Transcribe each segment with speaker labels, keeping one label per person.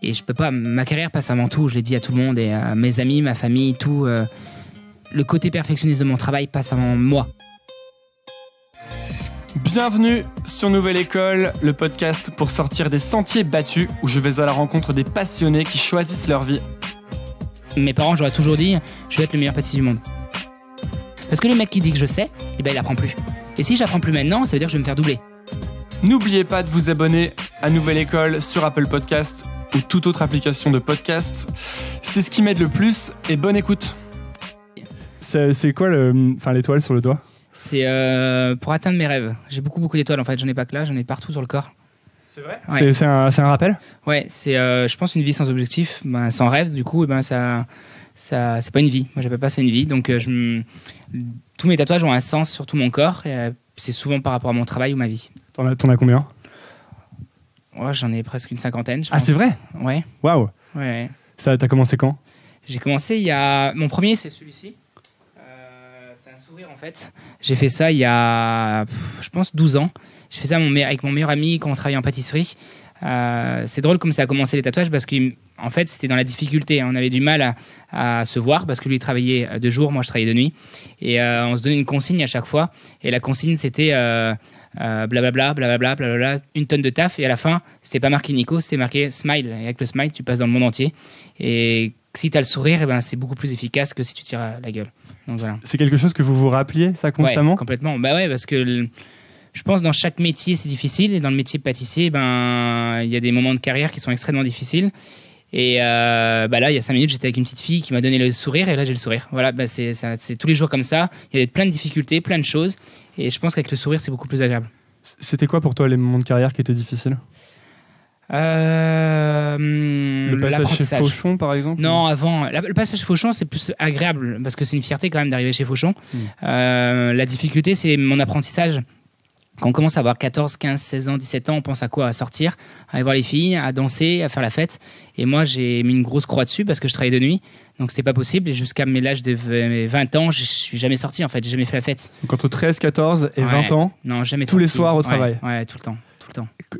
Speaker 1: Et je peux pas. Ma carrière passe avant tout. Je l'ai dit à tout le monde et à mes amis, ma famille, tout. Le côté perfectionniste de mon travail passe avant moi.
Speaker 2: Bienvenue sur Nouvelle École, le podcast pour sortir des sentiers battus où je vais à la rencontre des passionnés qui choisissent leur vie.
Speaker 1: Mes parents, j'aurais toujours dit, je vais être le meilleur pâtissier du monde. Parce que le mec qui dit que je sais, il apprend plus. Et si j'apprends plus maintenant, ça veut dire que je vais me faire doubler.
Speaker 2: N'oubliez pas de vous abonner à Nouvelle École sur Apple Podcast ou toute autre application de podcast. C'est ce qui m'aide le plus et bonne écoute. C'est quoi l'étoile sur le doigt ?
Speaker 1: C'est pour atteindre mes rêves. J'ai beaucoup d'étoiles en fait, j'en ai pas que là, j'en ai partout sur le corps.
Speaker 2: C'est vrai ?
Speaker 1: Ouais.
Speaker 2: C'est un rappel ?
Speaker 1: Ouais, c'est je pense une vie sans objectif, sans rêve du coup, ça c'est pas une vie. Moi j'appelle pas ça une vie, donc tous mes tatouages ont un sens sur tout mon corps et c'est souvent par rapport à mon travail ou ma vie.
Speaker 2: T'en as combien ?
Speaker 1: Ouais, j'en ai presque une cinquantaine, je pense.
Speaker 2: Ah, c'est vrai ?
Speaker 1: Ouais.
Speaker 2: Waouh !
Speaker 1: Ouais.
Speaker 2: Ça, t'as commencé quand ?
Speaker 1: J'ai commencé il y a... Mon premier, c'est celui-ci. C'est un sourire, en fait. J'ai fait ça il y a, je pense, 12 ans. J'ai fait ça avec mon meilleur ami quand on travaillait en pâtisserie. C'est drôle comme ça a commencé les tatouages parce qu'en fait, c'était dans la difficulté. On avait du mal à se voir parce que lui, il travaillait de jour, moi, je travaillais de nuit. Et on se donnait une consigne à chaque fois. Et la consigne, c'était... blablabla, une tonne de taf, et à la fin c'était pas marqué Nico, c'était marqué smile, et avec le smile tu passes dans le monde entier, et si t'as le sourire, c'est beaucoup plus efficace que si tu tires la gueule. Donc, voilà.
Speaker 2: C'est quelque chose que vous rappeliez ça constamment ?
Speaker 1: Ouais, complètement, parce que je pense dans chaque métier c'est difficile, et dans le métier de pâtissier il y a des moments de carrière qui sont extrêmement difficiles. Et là, il y a 5 minutes, j'étais avec une petite fille qui m'a donné le sourire, et là, j'ai le sourire. Voilà, c'est tous les jours comme ça. Il y a plein de difficultés, plein de choses. Et je pense qu'avec le sourire, c'est beaucoup plus agréable.
Speaker 2: C'était quoi pour toi les moments de carrière qui étaient difficiles ? Le passage chez Fauchon, par exemple ?
Speaker 1: Non, avant. Le passage chez Fauchon, c'est plus agréable, parce que c'est une fierté quand même d'arriver chez Fauchon. La difficulté, c'est mon apprentissage. Quand on commence à avoir 14, 15, 16 ans, 17 ans, on pense à quoi ? À sortir, à aller voir les filles, à danser, à faire la fête. Et moi, j'ai mis une grosse croix dessus parce que je travaillais de nuit. Donc, c'était pas possible. Et jusqu'à l'âge de 20 ans, je suis jamais sorti, en fait. J'ai jamais fait la fête.
Speaker 2: Donc, entre 13, 14 et 20 ans,
Speaker 1: non, jamais
Speaker 2: tous les soirs au travail.
Speaker 1: Ouais, tout le temps.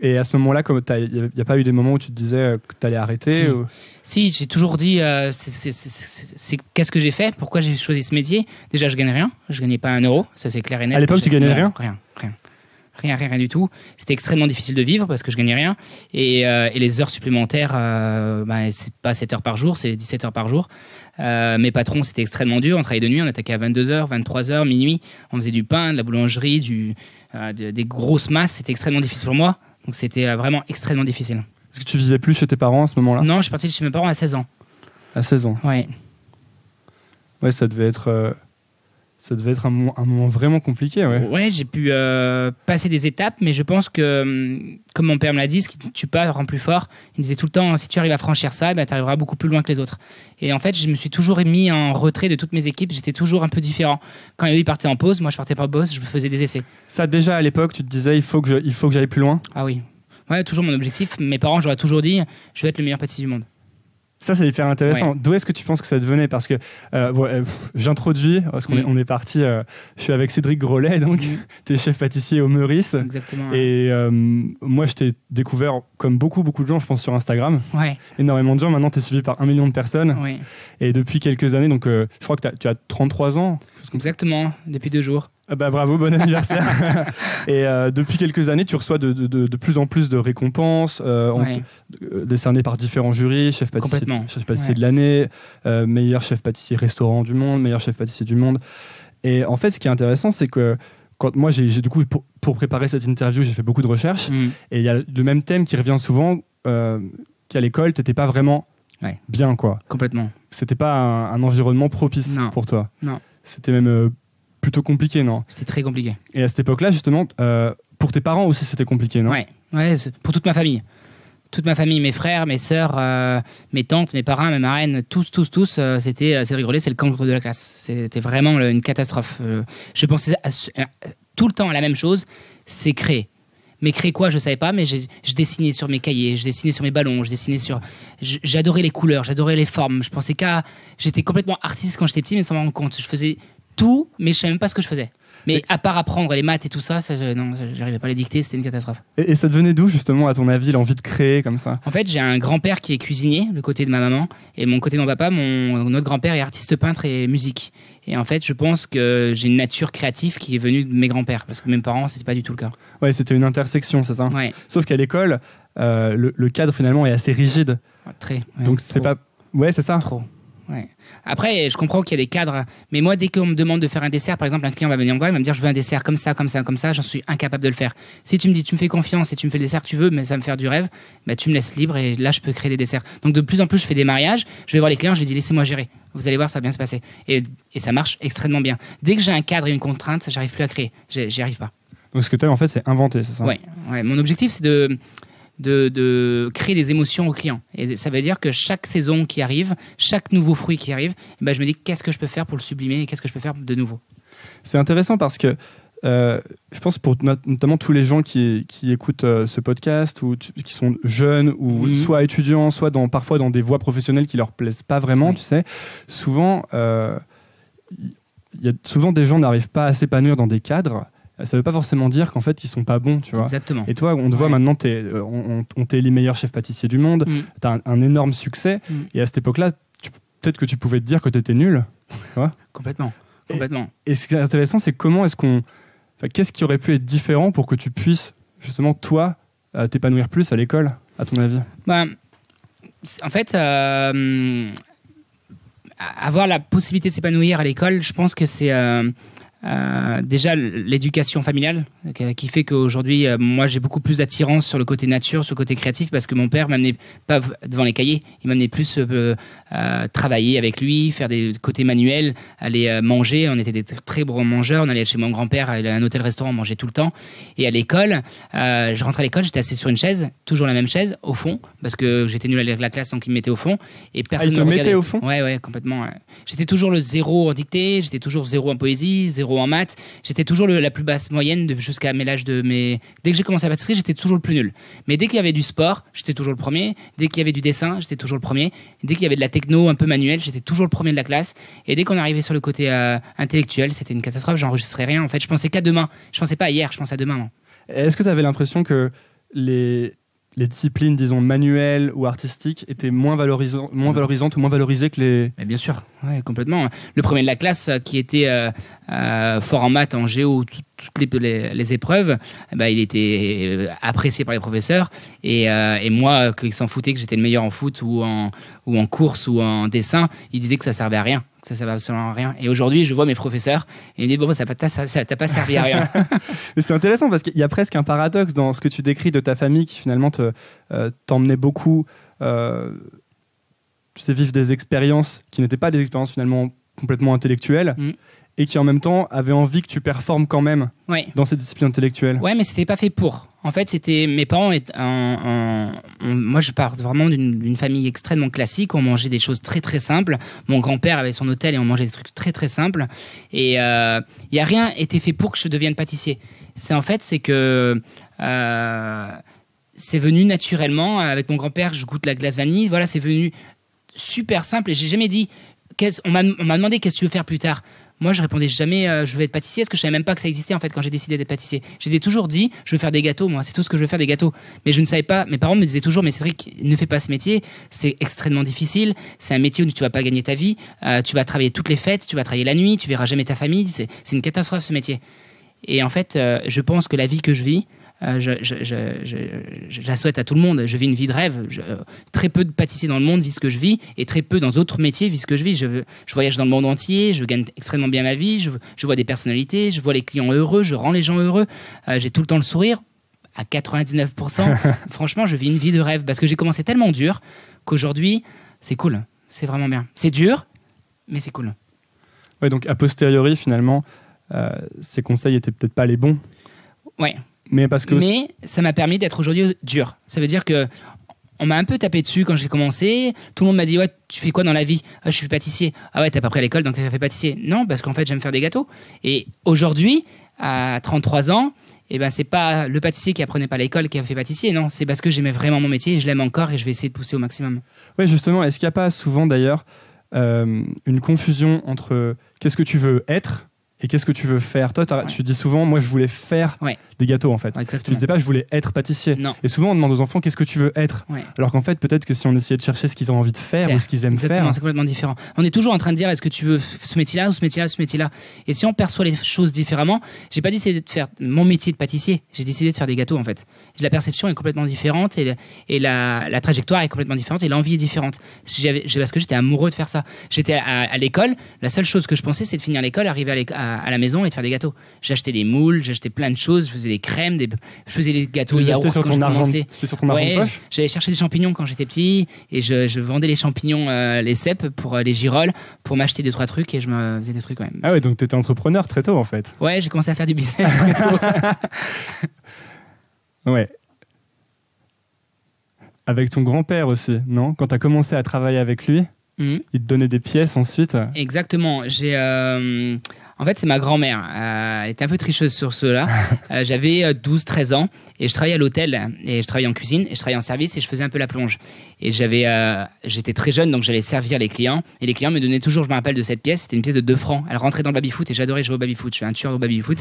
Speaker 2: Et à ce moment-là, il n'y a pas eu des moments où tu te disais que tu allais arrêter
Speaker 1: Si, j'ai toujours dit qu'est-ce que j'ai fait ? Pourquoi j'ai choisi ce métier ? Déjà, je gagnais rien. Je gagnais pas 1 euro. Ça, c'est clair et net.
Speaker 2: À l'époque, tu gagnais rien ?
Speaker 1: Rien du tout. C'était extrêmement difficile de vivre parce que je gagnais rien. Et les heures supplémentaires, c'est pas 7 heures par jour, c'est 17 heures par jour. Mes patrons, c'était extrêmement dur. On travaillait de nuit, on attaquait à 22h, 23h, minuit. On faisait du pain, de la boulangerie, des grosses masses. C'était extrêmement difficile pour moi. Donc c'était vraiment extrêmement difficile.
Speaker 2: Est-ce que tu vivais plus chez tes parents à ce moment-là ?
Speaker 1: Non, je suis parti chez mes parents à 16 ans.
Speaker 2: À 16 ans ?
Speaker 1: Ouais.
Speaker 2: Ouais, ça devait être un moment vraiment compliqué.
Speaker 1: Ouais, j'ai pu passer des étapes, mais je pense que, comme mon père me l'a dit, ce qui ne tue pas rend plus fort. Il me disait tout le temps, si tu arrives à franchir ça, tu arriveras beaucoup plus loin que les autres. Et en fait, je me suis toujours mis en retrait de toutes mes équipes. J'étais toujours un peu différent. Quand eux, ils partaient en pause, moi, je partais pas en pause, je faisais des essais.
Speaker 2: Ça, déjà, à l'époque, tu te disais, il faut que j'aille plus loin ?
Speaker 1: Ah oui. Ouais, toujours mon objectif. Mes parents, j'aurais toujours dit, je vais être le meilleur pâtissier du monde.
Speaker 2: Ça, c'est hyper intéressant.
Speaker 1: Ouais.
Speaker 2: D'où est-ce que tu penses que ça devenait ? Parce que j'introduis, parce qu'on est parti, je suis avec Cédric Grolet, donc tu es chef pâtissier au Meurice.
Speaker 1: Exactement. Ouais.
Speaker 2: Et moi, je t'ai découvert, comme beaucoup de gens, je pense, sur Instagram.
Speaker 1: Ouais.
Speaker 2: Énormément de gens. Maintenant, tu es suivi par 1 million de personnes.
Speaker 1: Ouais.
Speaker 2: Et depuis quelques années, donc je crois que tu as 33 ans.
Speaker 1: Exactement, depuis 2 jours.
Speaker 2: Bravo, bon anniversaire. Et depuis quelques années, tu reçois de plus en plus de récompenses décernées par différents jurys, chef pâtissier de l'année, meilleur chef pâtissier restaurant du monde, meilleur chef pâtissier du monde. Et en fait, ce qui est intéressant, c'est que quand moi, j'ai du coup, pour préparer cette interview, j'ai fait beaucoup de recherches. Et il y a le même thème qui revient souvent, qu'à l'école, tu n'étais pas vraiment bien, quoi.
Speaker 1: Complètement.
Speaker 2: C'était pas un environnement propice pour toi.
Speaker 1: Non.
Speaker 2: C'était même... plutôt compliqué, non ?
Speaker 1: C'était très compliqué.
Speaker 2: Et à cette époque-là, justement, pour tes parents aussi, c'était compliqué, non ?
Speaker 1: Ouais, pour toute ma famille. Toute ma famille, mes frères, mes sœurs, mes tantes, mes parrains, mes marraines, tous, c'était Cédric Grolet, c'est le cancre de la classe. C'était vraiment une catastrophe. Je pensais tout le temps à la même chose, c'est créer. Mais créer quoi, je ne savais pas, mais je dessinais sur mes cahiers, je dessinais sur mes ballons, j'adorais les couleurs, j'adorais les formes. Je pensais j'étais complètement artiste quand j'étais petit, mais sans m'en rendre compte. Je faisais tout, mais je ne savais même pas ce que je faisais. Mais à part apprendre les maths et tout ça, j'arrivais pas à les dicter, c'était une catastrophe.
Speaker 2: Et ça devenait d'où, justement, à ton avis, l'envie de créer comme ça?
Speaker 1: En fait, j'ai un grand-père qui est cuisinier, le côté de ma maman, et mon côté de mon papa, mon autre grand-père est artiste peintre et musique. Et en fait, je pense que j'ai une nature créative qui est venue de mes grands-pères, parce que mes parents, c'était pas du tout le cas.
Speaker 2: Ouais, c'était une intersection, c'est ça?
Speaker 1: Ouais.
Speaker 2: Sauf qu'à l'école, le cadre finalement est assez rigide.
Speaker 1: Très. Ouais,
Speaker 2: donc c'est pas. Ouais, c'est ça.
Speaker 1: Trop. Ouais. Après, je comprends qu'il y a des cadres, mais moi, dès qu'on me demande de faire un dessert, par exemple, un client va venir me voir, il va me dire je veux un dessert comme ça, comme ça, comme ça, j'en suis incapable de le faire. Si tu me dis tu me fais confiance et tu me fais le dessert que tu veux, mais ça me fait du rêve, bah, tu me laisses libre et là, je peux créer des desserts. Donc de plus en plus, je fais des mariages, je vais voir les clients, je dis laissez-moi gérer. Vous allez voir, ça va bien se passer. Et ça marche extrêmement bien. Dès que j'ai un cadre et une contrainte, j'arrive plus à créer. J'y arrive pas.
Speaker 2: Donc ce que tu as en fait, c'est inventer, c'est ça?
Speaker 1: Ouais. Mon objectif, c'est de créer des émotions aux clients. Et ça veut dire que chaque saison qui arrive, chaque nouveau fruit qui arrive, je me dis qu'est-ce que je peux faire pour le sublimer et qu'est-ce que je peux faire de nouveau. C'est
Speaker 2: intéressant parce que je pense pour notamment tous les gens qui écoutent ce podcast ou qui sont jeunes ou soit étudiants, soit parfois dans des voies professionnelles qui leur plaisent pas vraiment, tu sais, souvent des gens n'arrivent pas à s'épanouir dans des cadres. Ça ne veut pas forcément dire qu'en fait, ils ne sont pas bons, tu vois.
Speaker 1: Exactement.
Speaker 2: Et toi, on te voit maintenant, on t'est les meilleurs chefs pâtissiers du monde, tu as un énorme succès, et à cette époque-là, peut-être que tu pouvais te dire que tu étais nul. Tu vois.
Speaker 1: Complètement.
Speaker 2: Et ce qui est intéressant, c'est qu'est-ce qui aurait pu être différent pour que tu puisses, justement, toi, t'épanouir plus à l'école, à ton avis?
Speaker 1: En fait, avoir la possibilité de s'épanouir à l'école, je pense que c'est... déjà l'éducation familiale qui fait qu'aujourd'hui moi j'ai beaucoup plus d'attirance sur le côté nature, sur le côté créatif, parce que mon père m'amenait pas devant les cahiers, il m'amenait plus travailler avec lui, faire des côtés manuels, aller manger. On était des très bons mangeurs, on allait chez mon grand-père à un hôtel-restaurant, on mangeait tout le temps. Et à l'école, je rentrais à l'école, j'étais assis sur une chaise, toujours la même chaise, au fond, parce que j'étais nul à lire la classe, donc il me mettait au fond et personne
Speaker 2: ne me regardait. Mettait au fond?
Speaker 1: Ouais, complètement. Ouais. J'étais toujours le 0 en dictée, j'étais toujours 0 en poésie, 0 en maths, j'étais toujours la plus basse moyenne jusqu'à l'âge de mes... Dès que j'ai commencé la pâtisserie, j'étais toujours le plus nul. Mais dès qu'il y avait du sport, j'étais toujours le premier. Dès qu'il y avait du dessin, j'étais toujours le premier. Dès qu'il y avait de la techno un peu manuelle, j'étais toujours le premier de la classe. Et dès qu'on arrivait sur le côté intellectuel, c'était une catastrophe, j'enregistrais rien. En fait, je pensais qu'à demain. Je pensais pas à hier, je pensais à demain. Moi.
Speaker 2: Est-ce que tu avais l'impression que les disciplines, disons, manuelles ou artistiques étaient moins valorisantes ou moins valorisées que les...
Speaker 1: Mais bien sûr, ouais, complètement. Le premier de la classe qui était fort en maths, en géo, toutes les épreuves, il était apprécié par les professeurs. Et moi, qui s'en foutais que j'étais le meilleur en foot ou en course ou en dessin, ils disaient que ça servait à rien. Ça servait absolument à rien. Et aujourd'hui, je vois mes professeurs et ils me disent ça t'a pas servi à rien.
Speaker 2: Mais c'est intéressant parce qu'il y a presque un paradoxe dans ce que tu décris de ta famille qui finalement t'emmenait beaucoup vivre des expériences qui n'étaient pas des expériences finalement complètement intellectuelles. Et qui en même temps avait envie que tu performes quand même dans cette discipline intellectuelle.
Speaker 1: Ouais, mais c'était pas fait pour. En fait, c'était mes parents. Moi, je pars vraiment d'une famille extrêmement classique. On mangeait des choses très très simples. Mon grand-père avait son hôtel et on mangeait des trucs très très simples. Et il y a rien été fait pour que je devienne pâtissier. C'est que c'est venu naturellement. Avec mon grand-père, je goûte la glace vanille. Voilà, c'est venu super simple. Et j'ai jamais dit. On m'a demandé qu'est-ce que tu veux faire plus tard. Moi, je répondais jamais je veux être pâtissier, parce que je savais même pas que ça existait en fait quand j'ai décidé d'être pâtissier. J'ai toujours dit je veux faire des gâteaux, moi, c'est tout ce que je veux faire, des gâteaux. Mais je ne savais pas. Mes parents me disaient toujours mais Cédric, ne fais pas ce métier, c'est extrêmement difficile. C'est un métier où tu vas pas gagner ta vie. Tu vas travailler toutes les fêtes, tu vas travailler la nuit, tu verras jamais ta famille. C'est une catastrophe ce métier. Et en fait, je pense que la vie que je vis, je la souhaite à tout le monde. Je vis une vie de rêve. Très peu de pâtissiers dans le monde vivent ce que je vis, et très peu dans d'autres métiers vivent ce que je vis. Je voyage dans le monde entier, je gagne extrêmement bien ma vie, je vois des personnalités, je vois les clients heureux, je rends les gens heureux, j'ai tout le temps le sourire à 99%. Franchement, je vis une vie de rêve parce que j'ai commencé tellement dur qu'aujourd'hui c'est cool, c'est vraiment bien. C'est dur, mais c'est cool.
Speaker 2: Ouais, donc a posteriori finalement ces conseils étaient peut-être pas les bons.
Speaker 1: Ouais.
Speaker 2: Mais
Speaker 1: ça m'a permis d'être aujourd'hui dur. Ça veut dire que on m'a un peu tapé dessus quand j'ai commencé. Tout le monde m'a dit ouais, tu fais quoi dans la vie? Je suis pâtissier. Ah ouais, t'as pas pris à l'école donc t'as fait pâtissier. Non, parce qu'en fait j'aime faire des gâteaux. Et aujourd'hui, à 33 ans, c'est pas le pâtissier qui apprenait pas à l'école qui a fait pâtissier. Non, c'est parce que j'aimais vraiment mon métier et je l'aime encore et je vais essayer de pousser au maximum.
Speaker 2: Oui, justement, est-ce qu'il n'y a pas souvent d'ailleurs une confusion entre qu'est-ce que tu veux être et qu'est-ce que tu veux faire. Toi, tu dis souvent, moi, je voulais faire des gâteaux, en fait.
Speaker 1: Exactement.
Speaker 2: Tu disais pas, je voulais être pâtissier.
Speaker 1: Non.
Speaker 2: Et souvent, on demande aux enfants, qu'est-ce que tu veux être ? Alors qu'en fait, peut-être que si on essayait de chercher ce qu'ils ont envie de faire ou ce qu'ils aiment
Speaker 1: Exactement,
Speaker 2: faire.
Speaker 1: c'est complètement différent. On est toujours en train de dire, est-ce que tu veux ce métier-là ou ce métier-là, ce métier-là ? Et si on perçoit les choses différemment, j'ai pas décidé de faire mon métier de pâtissier, j'ai décidé de faire des gâteaux, en fait. La perception est complètement différente et la trajectoire est complètement différente et l'envie est différente. Parce que j'étais amoureux de faire ça. J'étais à l'école, la seule chose que je pensais, c'est de finir l'école, arriver à la maison et de faire des gâteaux. J'achetais des moules, j'achetais plein de choses, je faisais des crèmes, je faisais des gâteaux yaourt quand je commençais.
Speaker 2: C'était sur ton argent de poche ?
Speaker 1: J'allais chercher des champignons quand j'étais petit et je vendais les champignons, les cèpes pour les girolles, pour m'acheter 2-3 trucs et je me faisais des trucs quand même.
Speaker 2: Ah ouais, donc t'étais entrepreneur très tôt en fait.
Speaker 1: Ouais, j'ai commencé à faire du business très tôt.
Speaker 2: Ouais. Avec ton grand-père aussi, non ? Quand t'as commencé à travailler avec lui, il te donnait des pièces ensuite ?
Speaker 1: Exactement. En fait, c'est ma grand-mère. Elle était un peu tricheuse sur cela. J'avais 12-13 ans et je travaillais à l'hôtel et je travaillais en cuisine et je travaillais en service et je faisais un peu la plonge. Et j'étais très jeune, donc j'allais servir les clients et les clients me donnaient toujours, je me rappelle de cette pièce, c'était une pièce de 2 francs. Elle rentrait dans le baby-foot et j'adorais jouer au baby-foot. Je suis un tueur au baby-foot.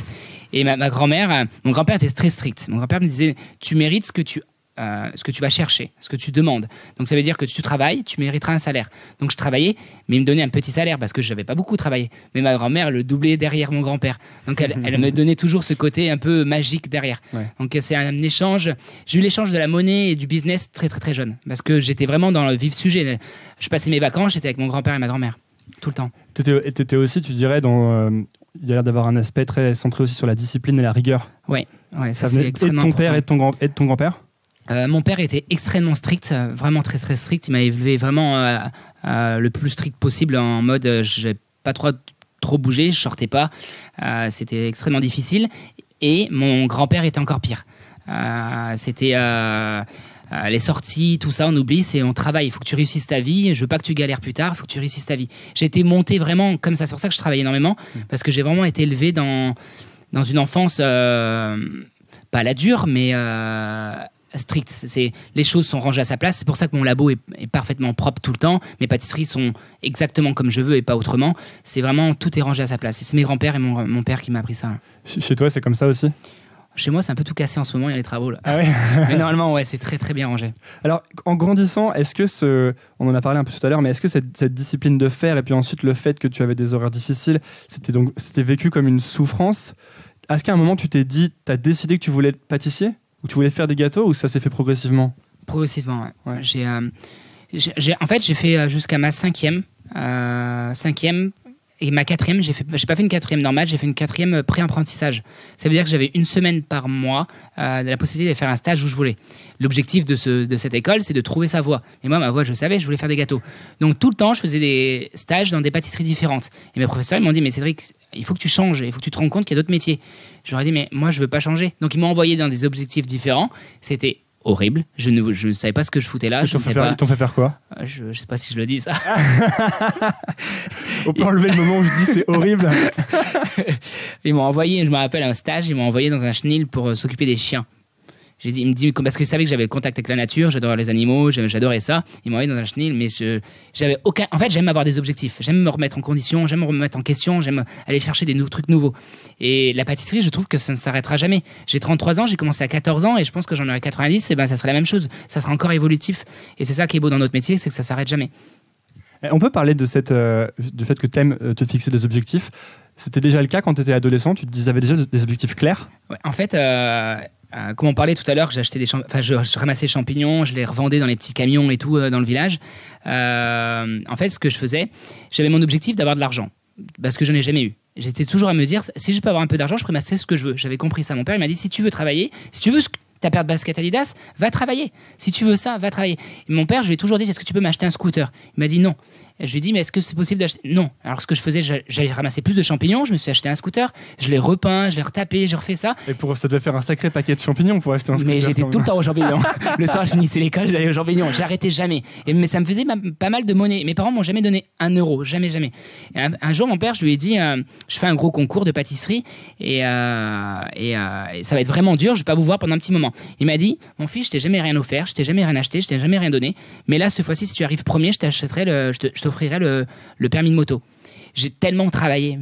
Speaker 1: Et ma grand-mère, mon grand-père était très strict. Mon grand-père me disait, tu mérites ce que tu vas chercher, ce que tu demandes. Donc ça veut dire que tu travailles, tu mériteras un salaire. Donc je travaillais, mais il me donnait un petit salaire parce que je n'avais pas beaucoup travaillé. Mais ma grand-mère le doublait derrière mon grand-père. Donc elle me donnait toujours ce côté un peu magique derrière. Ouais. Donc c'est un échange. J'ai eu l'échange de la monnaie et du business très très très jeune parce que j'étais vraiment dans le vif sujet. Je passais mes vacances, j'étais avec mon grand-père et ma grand-mère tout le temps.
Speaker 2: T'étais aussi, tu dirais, il y a l'air d'avoir un aspect très centré aussi sur la discipline et la rigueur.
Speaker 1: Ouais, ça c'est extrêmement
Speaker 2: important. Et de ton grand-père ?
Speaker 1: Mon père était extrêmement strict, vraiment très très strict. Il m'a élevé vraiment le plus strict possible en mode je n'ai pas trop bougé, je sortais pas. C'était extrêmement difficile. Et mon grand-père était encore pire. C'était les sorties, tout ça, on oublie, on travaille. Il faut que tu réussisses ta vie. Je veux pas que tu galères plus tard. Il faut que tu réussisses ta vie. J'ai été monté vraiment comme ça. C'est pour ça que je travaille énormément parce que j'ai vraiment été élevé dans une enfance pas la dure, mais strict. Les choses sont rangées à sa place. C'est pour ça que mon labo est parfaitement propre tout le temps. Mes pâtisseries sont exactement comme je veux et pas autrement. C'est vraiment, tout est rangé à sa place. Et c'est mes grands-pères et mon père qui m'a appris ça.
Speaker 2: Chez toi, c'est comme ça aussi ?
Speaker 1: Chez moi, c'est un peu tout cassé en ce moment, il y a les travaux là.
Speaker 2: Ah ouais.
Speaker 1: Mais normalement, ouais, c'est très très bien rangé.
Speaker 2: Alors, en grandissant, est-ce que on en a parlé un peu tout à l'heure, mais est-ce que cette discipline de faire et puis ensuite le fait que tu avais des horaires difficiles, c'était vécu comme une souffrance ? Est-ce qu'à un moment, tu t'es dit, tu as décidé que tu voulais être pâtissier ? Ou tu voulais faire des gâteaux ou ça s'est fait progressivement ?
Speaker 1: Progressivement, ouais. En fait, j'ai fait jusqu'à ma cinquième et ma quatrième. J'ai pas fait une quatrième normale, j'ai fait une quatrième pré-apprentissage. Ça veut dire que j'avais une semaine par mois la possibilité de faire un stage où je voulais. L'objectif de cette école, c'est de trouver sa voie. Et moi, ma voie, je savais, je voulais faire des gâteaux. Donc tout le temps, je faisais des stages dans des pâtisseries différentes. Et mes professeurs, ils m'ont dit, mais Cédric, il faut que tu changes, il faut que tu te rendes compte qu'il y a d'autres métiers. Je leur ai dit, mais moi, je veux pas changer. Donc ils m'ont envoyé dans des objectifs différents. C'était horrible. Je ne savais pas ce que je foutais là.
Speaker 2: Ils t'ont fait faire quoi ?
Speaker 1: Je sais pas si je le dis, ça.
Speaker 2: On peut enlever le moment où je dis c'est horrible.
Speaker 1: Ils m'ont envoyé, je me rappelle, un stage. Ils m'ont envoyé dans un chenil pour s'occuper des chiens. Il me dit, parce qu'ils savaient que j'avais le contact avec la nature, j'adorais les animaux, j'adorais ça. Ils m'ont envoyé dans un chenil, mais j'avais aucun. En fait, j'aime avoir des objectifs, j'aime me remettre en condition, j'aime me remettre en question, j'aime aller chercher des trucs nouveaux. Et la pâtisserie, je trouve que ça ne s'arrêtera jamais. J'ai 33 ans, j'ai commencé à 14 ans et je pense que j'en aurai 90, et ben ça sera la même chose. Ça sera encore évolutif. Et c'est ça qui est beau dans notre métier, c'est que ça s'arrête jamais.
Speaker 2: On peut parler du fait que tu aimes te fixer des objectifs. C'était déjà le cas quand tu étais adolescent, tu avais déjà des objectifs clairs ?
Speaker 1: Ouais, en fait. Comme on parlait tout à l'heure, je ramassais les champignons, je les revendais dans les petits camions et tout dans le village. En fait, ce que je faisais, j'avais mon objectif d'avoir de l'argent parce que je n'ai jamais eu. J'étais toujours à me dire, si je peux avoir un peu d'argent, je peux m'acheter ce que je veux. J'avais compris ça. Mon père il m'a dit, si tu veux travailler, si tu veux ta paire de baskets Adidas, va travailler. Si tu veux ça, va travailler. Et mon père, je lui ai toujours dit, est-ce que tu peux m'acheter un scooter ? Il m'a dit non. Et je lui ai dit, mais est-ce que c'est possible d'acheter ? Non. Alors ce que je faisais, j'avais ramassé plus de champignons, je me suis acheté un scooter, je l'ai repeint, je l'ai retapé, j'ai refait ça.
Speaker 2: Et ça devait faire un sacré paquet de champignons pour acheter un scooter.
Speaker 1: Mais j'étais tout le temps aux champignons. Le soir, je finissais l'école, j'allais aux champignons. J'arrêtais jamais. Mais ça me faisait pas mal de monnaie. Mes parents m'ont jamais donné 1 euro, jamais. Et un jour, mon père, je lui ai dit, je fais un gros concours de pâtisserie et ça va être vraiment dur, je vais pas vous voir pendant un petit moment. Il m'a dit, mon fils, je t'ai jamais rien offert, je t'ai jamais rien acheté, je t'ai jamais rien donné. Mais là, cette fois-ci, si tu arrives premier, je t'offrirai le permis de moto. j'ai tellement travaillé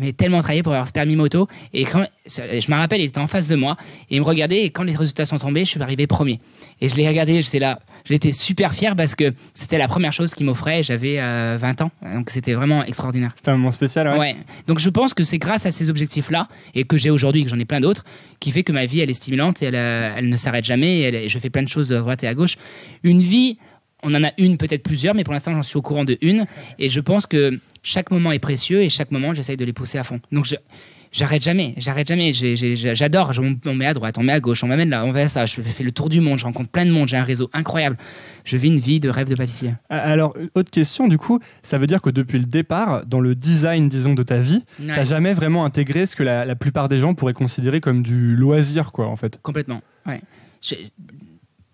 Speaker 1: pour avoir ce permis moto. Et quand, je me rappelle, il était en face de moi et il me regardait. Et quand les résultats sont tombés, je suis arrivé premier. Et je l'ai regardé, j'étais là. J'étais super fier parce que c'était la première chose qu'il m'offrait. J'avais 20 ans. Donc c'était vraiment extraordinaire.
Speaker 2: C'était un moment spécial,
Speaker 1: ouais. Donc je pense que c'est grâce à ces objectifs-là et que j'ai aujourd'hui, que j'en ai plein d'autres, qui fait que ma vie, elle est stimulante et elle ne s'arrête jamais. Et je fais plein de choses de droite et à gauche. Une vie, on en a une, peut-être plusieurs, mais pour l'instant, j'en suis au courant de une. Et je pense que chaque moment est précieux et chaque moment, j'essaye de les pousser à fond. Donc j'arrête jamais. J'adore. On met à droite, on met à gauche, on m'amène là, on va ça. Je fais le tour du monde, je rencontre plein de monde, j'ai un réseau incroyable. Je vis une vie de rêve de pâtissier.
Speaker 2: Alors, autre question, du coup, ça veut dire que depuis le départ, dans le design, disons, de ta vie, tu n'as jamais vraiment intégré ce que la plupart des gens pourraient considérer comme du loisir, quoi, en fait.
Speaker 1: Complètement, ouais.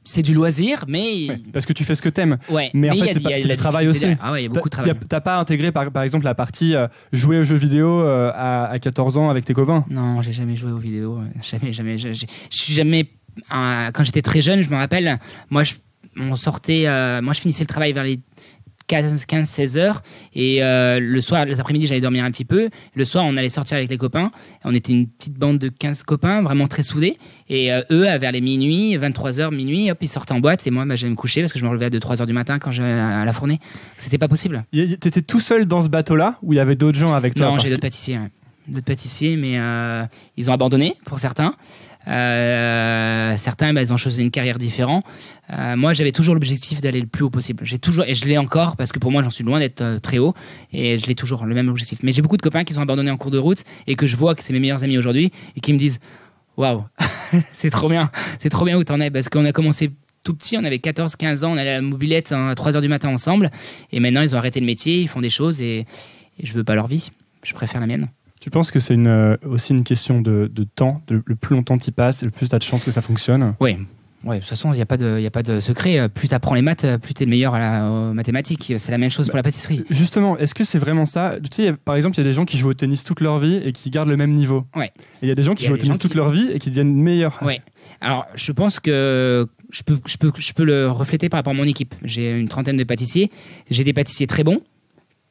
Speaker 1: C'est du loisir, mais...
Speaker 2: Ouais, parce que tu fais ce que t'aimes.
Speaker 1: Ouais,
Speaker 2: mais en fait, c'est du travail aussi.
Speaker 1: Ah ouais, il y a beaucoup de travail.
Speaker 2: T'as pas intégré, par exemple, la partie jouer aux jeux vidéo à 14 ans avec tes copains?
Speaker 1: Non, j'ai jamais joué aux vidéos. Jamais. Je suis jamais... quand j'étais très jeune, je me rappelle, moi, je finissais le travail vers les 15-16 heures et le soir, les après-midi, j'allais dormir un petit peu. Le soir, on allait sortir avec les copains. On était une petite bande de 15 copains, vraiment très soudés. Et eux, vers les minuit, 23h, minuit, hop, ils sortaient en boîte. Et moi, j'allais me coucher parce que je me relevais à 2-3 heures du matin quand j'allais à la fournée. C'était pas possible.
Speaker 2: T'étais tout seul dans ce bateau-là ou il y avait d'autres gens avec toi?
Speaker 1: Non, j'ai d'autres pâtissiers. Ouais. D'autres pâtissiers, mais ils ont abandonné pour certains. Certains, ils ont choisi une carrière différente. Moi, j'avais toujours l'objectif d'aller le plus haut possible. Et je l'ai encore parce que pour moi, j'en suis loin d'être très haut et je l'ai toujours le même objectif. Mais j'ai beaucoup de copains qui sont abandonnés en cours de route et que je vois que c'est mes meilleurs amis aujourd'hui et qui me disent waouh, c'est trop bien où t'en es, parce qu'on a commencé tout petit, on avait 14-15 ans, on allait à la mobilette à 3h du matin ensemble et maintenant ils ont arrêté le métier, ils font des choses et je veux pas leur vie, je préfère la mienne.
Speaker 2: Tu penses que c'est aussi une question de temps, le plus longtemps tu y passes, le plus tu as de chances que ça fonctionne?
Speaker 1: Oui. Ouais, de toute façon, il n'y a pas de secret. Plus tu apprends les maths, plus tu es le meilleur aux mathématiques. C'est la même chose pour la pâtisserie.
Speaker 2: Justement, est-ce que c'est vraiment ça? Tu sais, par exemple, il y a des gens qui jouent au tennis toute leur vie et qui gardent le même niveau.
Speaker 1: Ouais.
Speaker 2: Et il y a des gens qui jouent au tennis toute leur vie et qui deviennent meilleurs.
Speaker 1: Ouais. Alors, je pense que je peux le refléter par rapport à mon équipe. J'ai une trentaine de pâtissiers. J'ai des pâtissiers très bons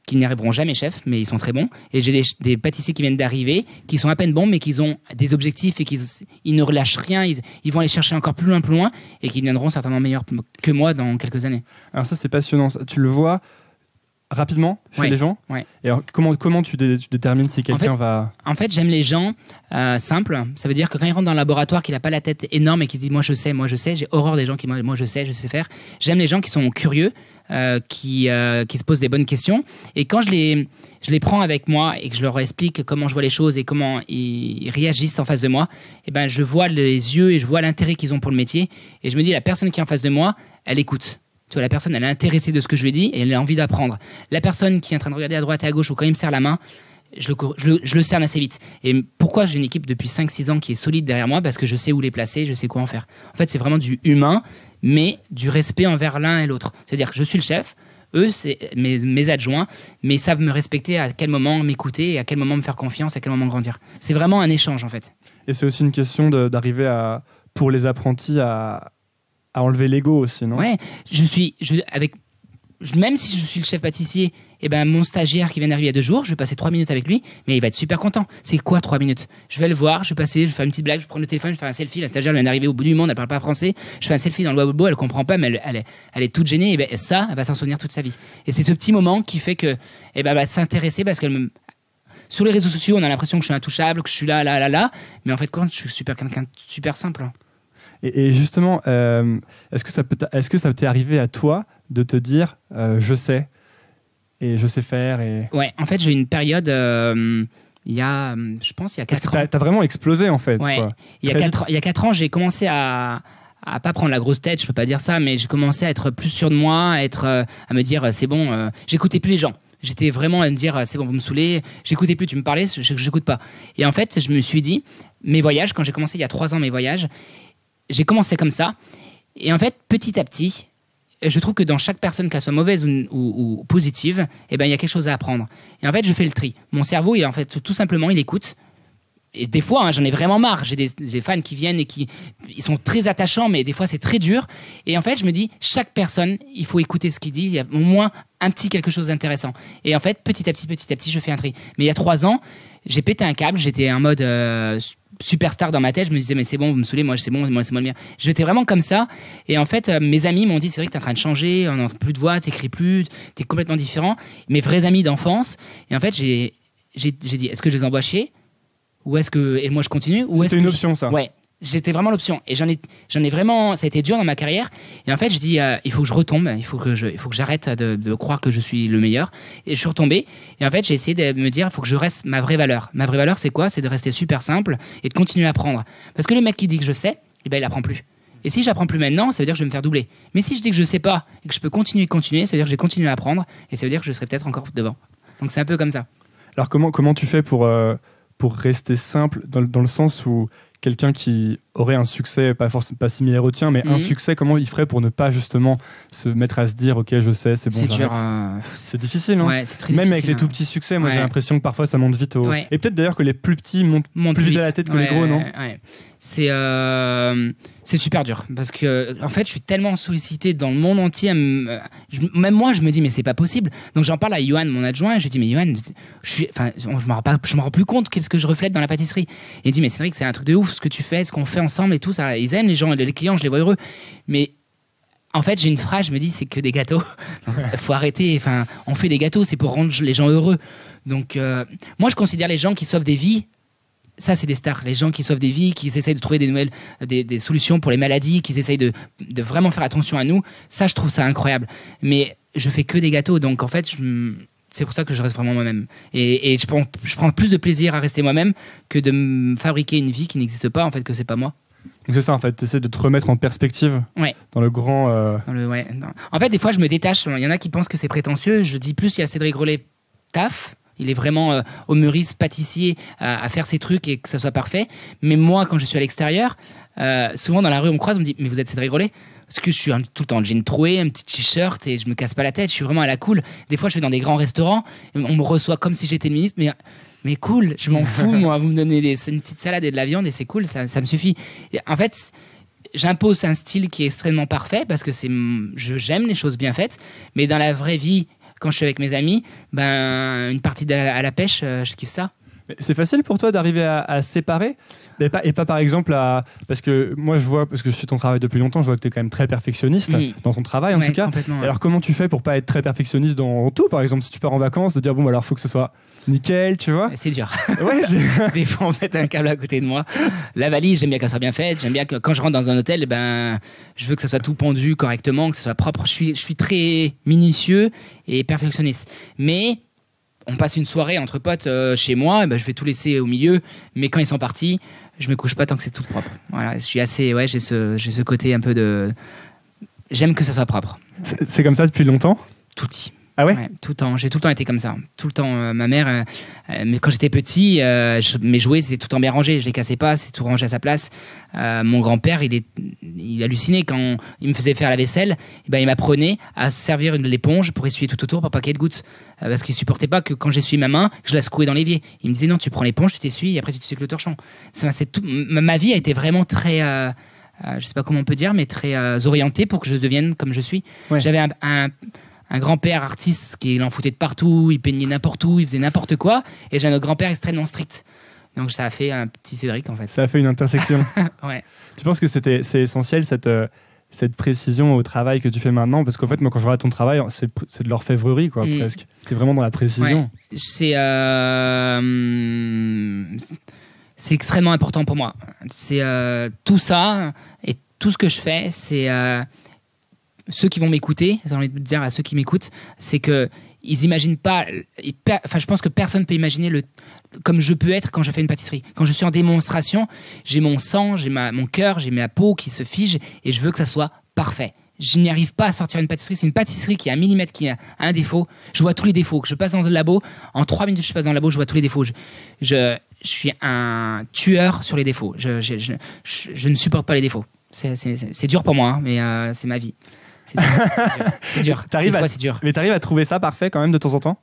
Speaker 1: qui n'y arriveront jamais chef, mais ils sont très bons. Et j'ai des pâtissiers qui viennent d'arriver, qui sont à peine bons, mais qui ont des objectifs et ils ne relâchent rien. Ils vont aller chercher encore plus loin, et qui deviendront certainement meilleurs que moi dans quelques années. Alors
Speaker 2: ça, c'est passionnant. Tu le vois rapidement chez les gens.
Speaker 1: Ouais.
Speaker 2: Et alors, comment tu détermines si quelqu'un va...
Speaker 1: En fait, j'aime les gens simples. Ça veut dire que quand il rentre dans le laboratoire, qu'il n'a pas la tête énorme et qu'il se dit « moi je sais ». J'ai horreur des gens qui moi je sais faire. J'aime les gens qui sont curieux, qui se posent des bonnes questions. Et quand je les prends avec moi et que je leur explique comment je vois les choses et comment ils réagissent en face de moi, et ben, je vois les yeux et je vois l'intérêt qu'ils ont pour le métier. Et je me dis, la personne qui est en face de moi, elle écoute. Tu vois, la personne, elle est intéressée de ce que je lui dis et elle a envie d'apprendre. La personne qui est en train de regarder à droite et à gauche ou quand il me serre la main, je le cerne assez vite. Et pourquoi j'ai une équipe depuis 5-6 ans qui est solide derrière moi? Parce que je sais où les placer, je sais quoi en faire. En fait, c'est vraiment du humain, mais du respect envers l'un et l'autre. C'est-à-dire que je suis le chef, eux, c'est mes adjoints, mais ils savent me respecter, à quel moment m'écouter, et à quel moment me faire confiance, à quel moment grandir. C'est vraiment un échange, en fait.
Speaker 2: Et c'est aussi une question d'arriver pour les apprentis à enlever l'ego aussi, non?
Speaker 1: Ouais, même si je suis le chef pâtissier, et ben mon stagiaire qui vient d'arriver il y a 2 jours, je vais passer 3 minutes avec lui, mais il va être super content. C'est quoi 3 minutes? Je vais le voir, je vais faire une petite blague, je prends le téléphone, je fais un selfie. La stagiaire vient d'arriver au bout du monde, elle parle pas français. Je fais un selfie dans le bobo, elle comprend pas, mais elle est toute gênée. Et ben ça, elle va s'en souvenir toute sa vie. Et c'est ce petit moment qui fait que, elle va s'intéresser parce qu'elle sur les réseaux sociaux, on a l'impression que je suis intouchable, que je suis là, mais en fait, quand je suis quelqu'un de super simple.
Speaker 2: Et justement, est-ce que ça t'est arrivé à toi de te dire je sais et je sais faire
Speaker 1: Ouais, en fait, j'ai eu une période il y a 4 ans.
Speaker 2: T'as vraiment explosé en fait.
Speaker 1: Ouais.
Speaker 2: Quoi.
Speaker 1: Il y a 4 ans, j'ai commencé à pas prendre la grosse tête, je peux pas dire ça, mais j'ai commencé à être plus sûr de moi, à me dire c'est bon, j'écoutais plus les gens. J'étais vraiment à me dire c'est bon, vous me saoulez, j'écoutais plus, tu me parlais, j'écoute pas. Et en fait, je me suis dit, mes voyages, quand j'ai commencé il y a 3 ans mes voyages, j'ai commencé comme ça. Et en fait, petit à petit, je trouve que dans chaque personne, qu'elle soit mauvaise ou positive, eh ben, il y a quelque chose à apprendre. Et en fait, je fais le tri. Mon cerveau, en fait, tout simplement, il écoute. et des fois, j'en ai vraiment marre. J'ai des fans qui viennent et ils sont très attachants, mais des fois, c'est très dur. Et en fait, je me dis, chaque personne, il faut écouter ce qu'il dit. Il y a au moins un petit quelque chose d'intéressant. Et en fait, petit à petit, je fais un tri. Mais il y a 3 ans, j'ai pété un câble. J'étais en mode superstar dans ma tête. Je me disais, mais c'est bon, vous me saoulez, moi, c'est bon, moi, c'est moi le mien. J'étais vraiment comme ça. Et en fait, mes amis m'ont dit, c'est vrai que t'es en train de changer, on n'entend plus de voix, t'écris plus, t'es complètement différent. Mes vrais amis d'enfance. Et en fait, j'ai dit, est-ce que je les envoie chier ? Ou est-ce que et moi je continue ou
Speaker 2: C'était une option ça.
Speaker 1: Ouais, j'étais vraiment l'option et j'en ai vraiment, ça a été dur dans ma carrière et en fait je dis il faut que je retombe, il faut que j'arrête de croire que je suis le meilleur et je suis retombé et en fait j'ai essayé de me dire il faut que je reste ma vraie valeur. Ma vraie valeur c'est quoi ? C'est de rester super simple et de continuer à apprendre parce que le mec qui dit que je sais, eh ben il apprend plus. Et si j'apprends plus maintenant, ça veut dire que je vais me faire doubler. Mais si je dis que je sais pas et que je peux continuer, ça veut dire que je vais continuer à apprendre et ça veut dire que je serai peut-être encore devant. Donc c'est un peu comme ça.
Speaker 2: Alors comment tu fais pour rester simple dans le sens où quelqu'un qui aurait un succès, pas similaire au tien, mais un succès, comment il ferait pour ne pas justement se mettre à se dire ok je sais, c'est bon,
Speaker 1: c'est
Speaker 2: j'arrête.
Speaker 1: Dur,
Speaker 2: c'est difficile, hein.
Speaker 1: Ouais, c'est très
Speaker 2: même
Speaker 1: difficile,
Speaker 2: avec les tout petits succès, moi j'ai l'impression que parfois ça monte vite et peut-être d'ailleurs que les plus petits montent plus vite à la tête que les gros, non ?
Speaker 1: Ouais. C'est super dur parce que en fait je suis tellement sollicité dans le monde entier, même moi je me dis mais c'est pas possible. Donc j'en parle à Johan, mon adjoint, et je lui dis mais Johan, je me rends plus compte qu'est-ce que je reflète dans la pâtisserie. Et il dit mais c'est vrai que c'est un truc de ouf ce que tu fais, ce qu'on fait ensemble et tout ça, ils aiment les gens, les clients, je les vois heureux. Mais en fait j'ai une phrase, je me dis c'est que des gâteaux. Faut arrêter, on fait des gâteaux, c'est pour rendre les gens heureux. Donc moi je considère les gens qui sauvent des vies. Ça, c'est des stars. Les gens qui sauvent des vies, qui essayent de trouver des solutions pour les maladies, qui essayent de vraiment faire attention à nous. Ça, je trouve ça incroyable. Mais je fais que des gâteaux. Donc, en fait, c'est pour ça que je reste vraiment moi-même. Et je prends plus de plaisir à rester moi-même que de me fabriquer une vie qui n'existe pas, en fait, que c'est pas moi.
Speaker 2: Donc c'est ça, en fait. Tu essaies de te remettre en perspective dans le grand...
Speaker 1: En fait, des fois, je me détache. Il y en a qui pensent que c'est prétentieux. Je dis plus, il y a Cédric Grolet, taf. Il est vraiment au meuriste, pâtissier, à faire ses trucs et que ça soit parfait. Mais moi, quand je suis à l'extérieur, souvent dans la rue, on me croise, on me dit « Mais vous êtes Cédric Grolet ?» Parce que je suis tout le temps en jean troué, un petit t-shirt et je me casse pas la tête. Je suis vraiment à la cool. Des fois, je vais dans des grands restaurants, on me reçoit comme si j'étais le ministre. Mais cool, je m'en fous, moi. Vous me donnez une petite salade et de la viande et c'est cool, ça me suffit. Et en fait, j'impose un style qui est extrêmement parfait parce que j'aime les choses bien faites. Mais dans la vraie vie, quand je suis avec mes amis, une partie à la pêche, je kiffe ça.
Speaker 2: C'est facile pour toi d'arriver à séparer et pas par exemple parce que moi je vois, parce que je suis ton travail depuis longtemps, je vois que tu es quand même très perfectionniste dans ton travail en tout cas. Alors comment tu fais pour pas être très perfectionniste dans tout, par exemple si tu pars en vacances, de dire bon alors faut que ce soit nickel, tu vois?
Speaker 1: C'est dur. Des fois on met un câble à côté de moi. La valise, j'aime bien qu'elle soit bien faite, j'aime bien que quand je rentre dans un hôtel, je veux que ça soit tout pendu correctement, que ce soit propre. Je suis très minutieux et perfectionniste. Mais on passe une soirée entre potes chez moi, je vais tout laisser au milieu, mais quand ils sont partis, je me couche pas tant que c'est tout propre. Voilà, je suis assez, j'ai ce côté un peu de, j'aime que ça soit propre.
Speaker 2: C'est comme ça depuis longtemps ?
Speaker 1: Tout.
Speaker 2: Ah ouais,
Speaker 1: tout le temps. J'ai tout le temps été comme ça. Tout le temps. Ma mère, mais quand j'étais petit, mes jouets c'était tout le temps bien rangé. Je les cassais pas, c'était tout rangé à sa place. Mon grand-père, il hallucinait quand il me faisait faire la vaisselle. Il m'apprenait à servir l'éponge pour essuyer tout autour pour pas qu'il y ait de gouttes. Parce qu'il supportait pas que quand j'essuie ma main, je la secouais dans l'évier. Il me disait non, tu prends l'éponge, tu t'essuies et après tu t'essuies avec le torchon. C'est tout. Ma vie a été vraiment très, je sais pas comment on peut dire, mais très orientée pour que je devienne comme je suis. Ouais. J'avais un grand-père artiste qui en foutait de partout, il peignait n'importe où, il faisait n'importe quoi, et j'ai un autre grand-père extrêmement strict. Donc ça a fait un petit Cédric en fait.
Speaker 2: Ça a fait une intersection.
Speaker 1: Ouais.
Speaker 2: Tu penses que c'est essentiel cette précision au travail que tu fais maintenant? Parce qu'en fait, moi quand je regarde ton travail, c'est de l'orfèvrerie quoi, presque. Tu es vraiment dans la précision.
Speaker 1: Ouais. C'est extrêmement important pour moi. C'est tout ça, et tout ce que je fais, c'est... ceux qui vont m'écouter, j'ai envie de dire à ceux qui m'écoutent, c'est que ils imaginent pas. Je pense que personne peut imaginer comme je peux être quand je fais une pâtisserie. Quand je suis en démonstration, j'ai mon sang, j'ai mon cœur, j'ai ma peau qui se fige et je veux que ça soit parfait. Je n'y arrive pas à sortir une pâtisserie. C'est une pâtisserie qui a un millimètre, qui a un défaut. Je vois tous les défauts. Je passe dans le labo. En 3 minutes, je passe dans le labo, je vois tous les défauts. Je suis un tueur sur les défauts. Je ne supporte pas les défauts. C'est dur pour moi, hein, mais c'est ma vie. C'est dur. C'est dur.
Speaker 2: Mais t'arrives à trouver ça parfait quand même de temps en temps?